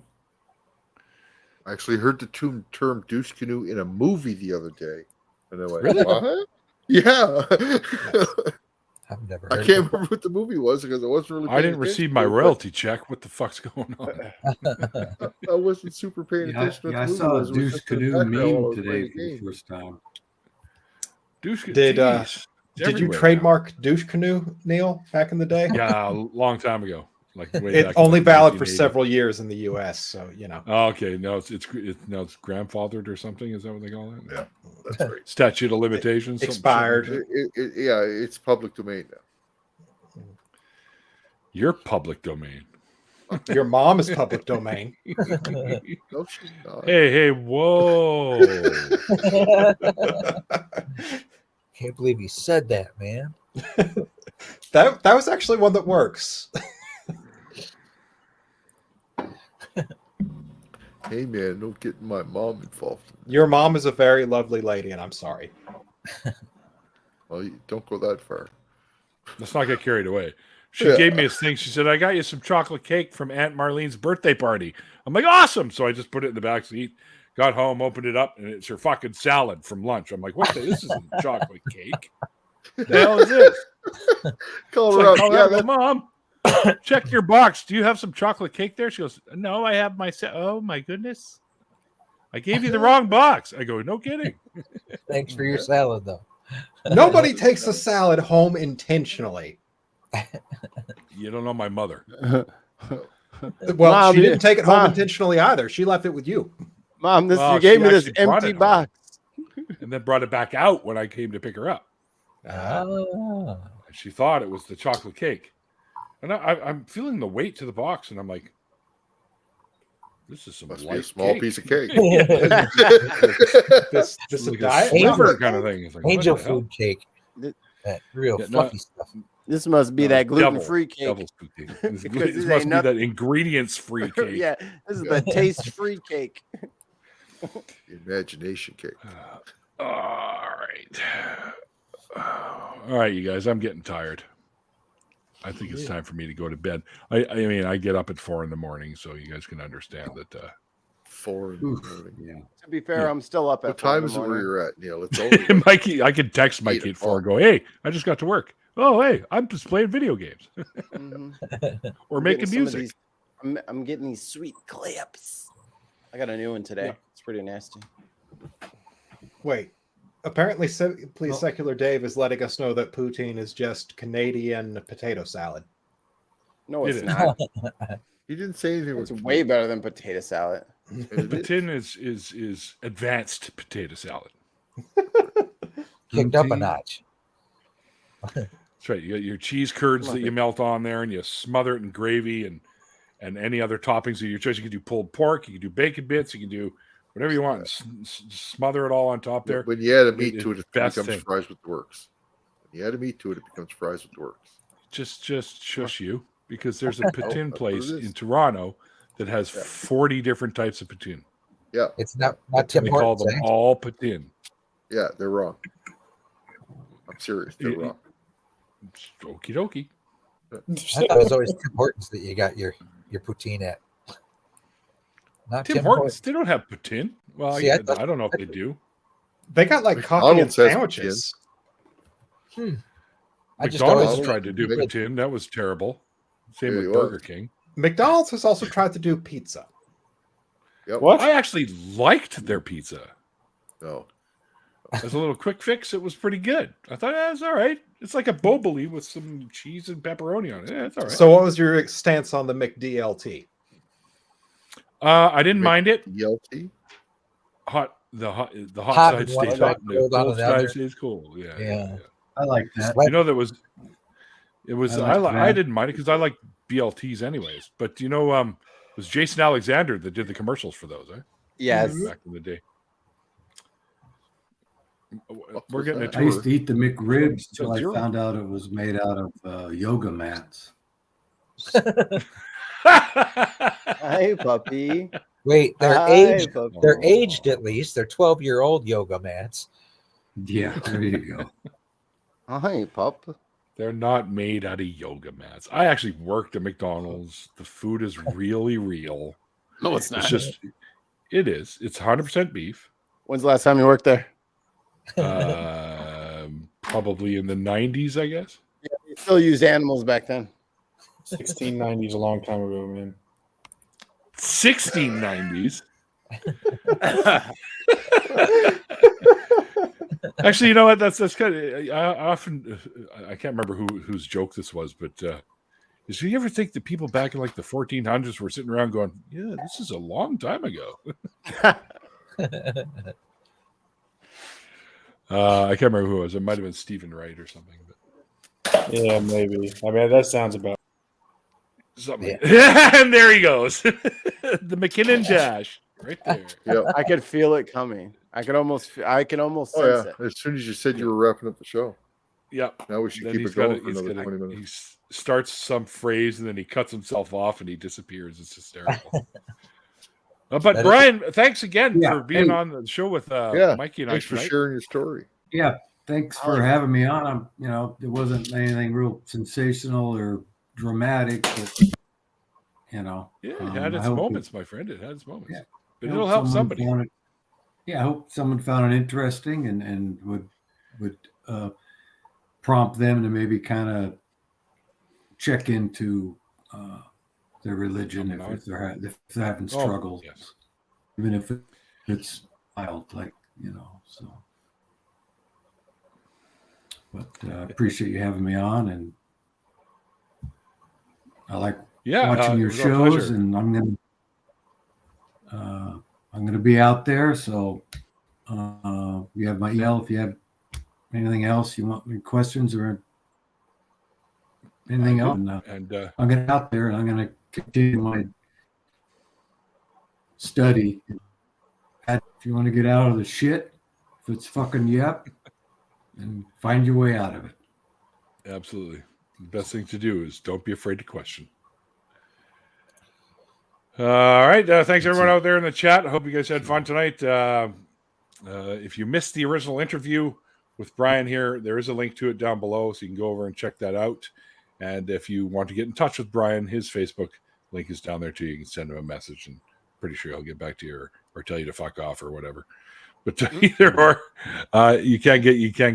I actually heard the term douche canoe in a movie the other day. And I went, Really? what? Yeah. I've never I heard can't of remember what the movie was because I wasn't really I paying didn't receive attention my to it, royalty check. What the fuck's going on? it. I wasn't super paying Yeah, attention to what I the movie saw was. a It was douche just in the canoe background while I meme was today playing for the the game. first time. Douche, Did geez, did you everywhere trademark douche canoe, Neil, back in the day? now. Yeah, a long time ago. Like way It's back in, only like, valid for 1980. several years in the U.S. So you know. Oh, okay, no, it's grandfathered or something. Is that what they call it? Yeah, that's right. Statute of limitations. something Expired. like that. Yeah, it's public domain now. Your public domain. Your mom is public domain. No, she's not. Hey, whoa! Can't believe you said that, man. That was actually one that works. Hey, man, don't get my mom involved. Your mom is a very lovely lady, and I'm sorry. Well, you don't go that far. Let's not get carried away. She Yeah. gave me this thing. She said, "I got you some chocolate cake from Aunt Marlene's birthday party." I'm like, "Awesome!" So I just put it in the back seat. Got home, opened it up, and it's her fucking salad from lunch. I'm like, "What? This isn't chocolate cake. The hell is this?" Call So her I up. call Yeah, her, I go, "Mom, check your box. Do you have some chocolate cake there?" She goes, "No, I have my." Oh my goodness! I gave you the wrong box. I go, "No kidding." Thanks for your salad, though. Nobody takes a salad home intentionally. You don't know my mother. Well, Mom, she didn't take it home Mom. intentionally either. She left it with you. Mom, Well, you gave she me this actually brought empty it home. box. And then brought it back out when I came to pick her up. Ah. And she thought it was the chocolate cake. And I'm feeling the weight to the box, and I'm like, "This is some must be light a small cake. piece of cake. This It's is a like diet. Angel- sliver kind of thing. It's like, what Angel the hell? food cake. That real Yeah, no. fluffy stuff. This must be No, that it's double- gluten-free cake. double food cake. This Because this must ain't be nothing- that ingredients-free cake. Yeah, this is the taste-free cake. Imagination cake. All right. All right, you guys. I'm getting tired. I think it's time for me to go to bed. I mean, I get up at 4 a.m, so you guys can understand that. 4 in the Oof. morning. Yeah. To be fair, Yeah. I'm still up at What 4 in time the is it where morning. you're at, Neil? It's only like Mikey, I could text Mikey 8 at 4 and o'clock. go, "Hey, I just got to work." "Oh, hey, I'm just playing video games Mhm. or I'm making getting some of music." these- I'm getting these sweet clips. I got a new one today. Yeah. It's pretty nasty. Wait. Apparently, Please Well- Secular Dave is letting us know that poutine is just Canadian potato salad. No, It it's is. not. He didn't say anything. It's with way better than potato salad. Poutine is advanced potato salad. Kicked up a Poutine. notch. That's right. You got your cheese curds that you melt on there, and you smother it in gravy and any other toppings of your choice. You can do pulled pork, you can do bacon bits, you can do whatever you want. Smother it all on top there. When you add a meat It- to it, it best becomes thing. fries with the works. When you add a meat to it, it becomes fries with the works. Just shush you, because there's a poutine that's what place it is. in Toronto that has Yeah. 40 different types of poutine. Yeah, It's not Tim They call Hortons. them eh? all poutine. yeah, they're wrong. I'm serious. They're wrong. Okie dokie. I thought it was always Tim Hortons that you got your poutine at. Not Tim Hortons, they don't have poutine. Well, See, I I thought- don't know if they do. They got like coffee and McDonald's has sandwiches. I just McDonald's always tried to do Really? poutine. That was terrible. Same Yeah, with it Burger was. King. McDonald's has also tried to do pizza. Yep. What? I actually liked their pizza. No. As a little quick fix, it was pretty good. I thought that's all right. It's like a boboli with some cheese and pepperoni on it. Yeah, it's all right. So, what was your stance on the McDLT? I didn't mind it. ELT? The hot Hot side and one stays side hot, and the cold on cold the side other. stays cool. Yeah, Yeah. I like that. You know, it was. I like I that. didn't mind it because I like BLTs anyways. But it was Jason Alexander that did the commercials for those. Yes. Back in the day. We're getting a I used tour. to eat the McRibs till I Zero. found out it was made out of yoga mats. Hi, puppy. Wait, they're Hi, aged. puppy. They're aged at least. They're 12-year-old yoga mats. Yeah, there you go. Hi, pup. They're not made out of yoga mats. I actually worked at McDonald's. The food is really real. No, it's It's just It is. It's 100% beef. When's the last time you worked there? Probably in the 90s, I guess. You still used animals back then. 1690 is a long time ago, man. 1690s. Actually, you know what? That's kind of. I can't remember whose joke this was, but did you ever think that people back in like the 1400s were sitting around going, "Yeah, this is a long time ago." I can't remember who it was. It might have been Stephen Wright or something. But Yeah, maybe. I mean, that sounds about. something. Yeah. And there he goes. The McKinnon dash right there. Yeah. I could feel it coming. I can almost Oh sense yeah. it. As soon as you said you were wrapping up the show, Yeah. now we should Then keep he's it going got for another 20 minutes. He starts some phrase and then he cuts himself off and he disappears. It's hysterical. But Brian, thanks again for being on the show with Mikey and I. Thanks for sharing your story. Yeah, thanks for having me on. It wasn't anything real sensational or dramatic, but Yeah, it had its moments, my friend. It had its moments. Yeah. But it'll help somebody. I hope someone found it interesting and would prompt them to maybe kind of check into their religion if they're having struggles, yes. even if it's mild, so. But I appreciate you having me on, and I like watching your shows, and I'm gonna be out there. So you have my email if you have anything else you want, any questions or anything else. And I'm gonna get out there, and I'm gonna continue my study. If you want to get out of the shit, if it's fucking you up, and find your way out of it. Absolutely. The best thing to do is don't be afraid to question. All right. Thanks everyone out there in the chat. I hope you guys had fun tonight. If you missed the original interview with Brian here, there is a link to it down below, so you can go over and check that out. And if you want to get in touch with Brian, his Facebook link is down there too. You can send him a message, and pretty sure he'll get back to you or tell you to fuck off or whatever. But either or, you can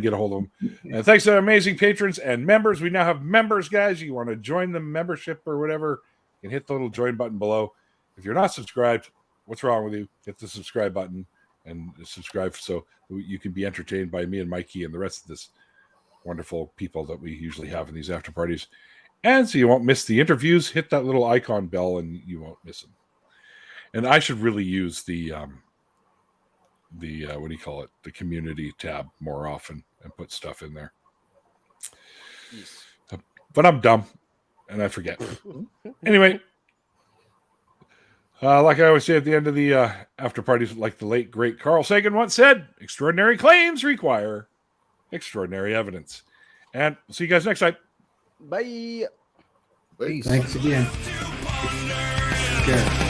get a hold of them. And thanks to amazing patrons and members. We now have members, guys. You want to join the membership or whatever, you can hit the little join button below. If you're not subscribed, what's wrong with you? Hit the subscribe button and subscribe so you can be entertained by me and Mikey and the rest of this wonderful people that we usually have in these after parties. And so you won't miss the interviews. Hit that little icon bell and you won't miss them. And I should really use the what do you call it? The community tab more often and put stuff in there. Yes. But I'm dumb and I forget. Anyway, like I always say at the end of the after parties, like the late great Carl Sagan once said, extraordinary claims require extraordinary evidence. And see you guys next time. Bye. Thanks again. Take care.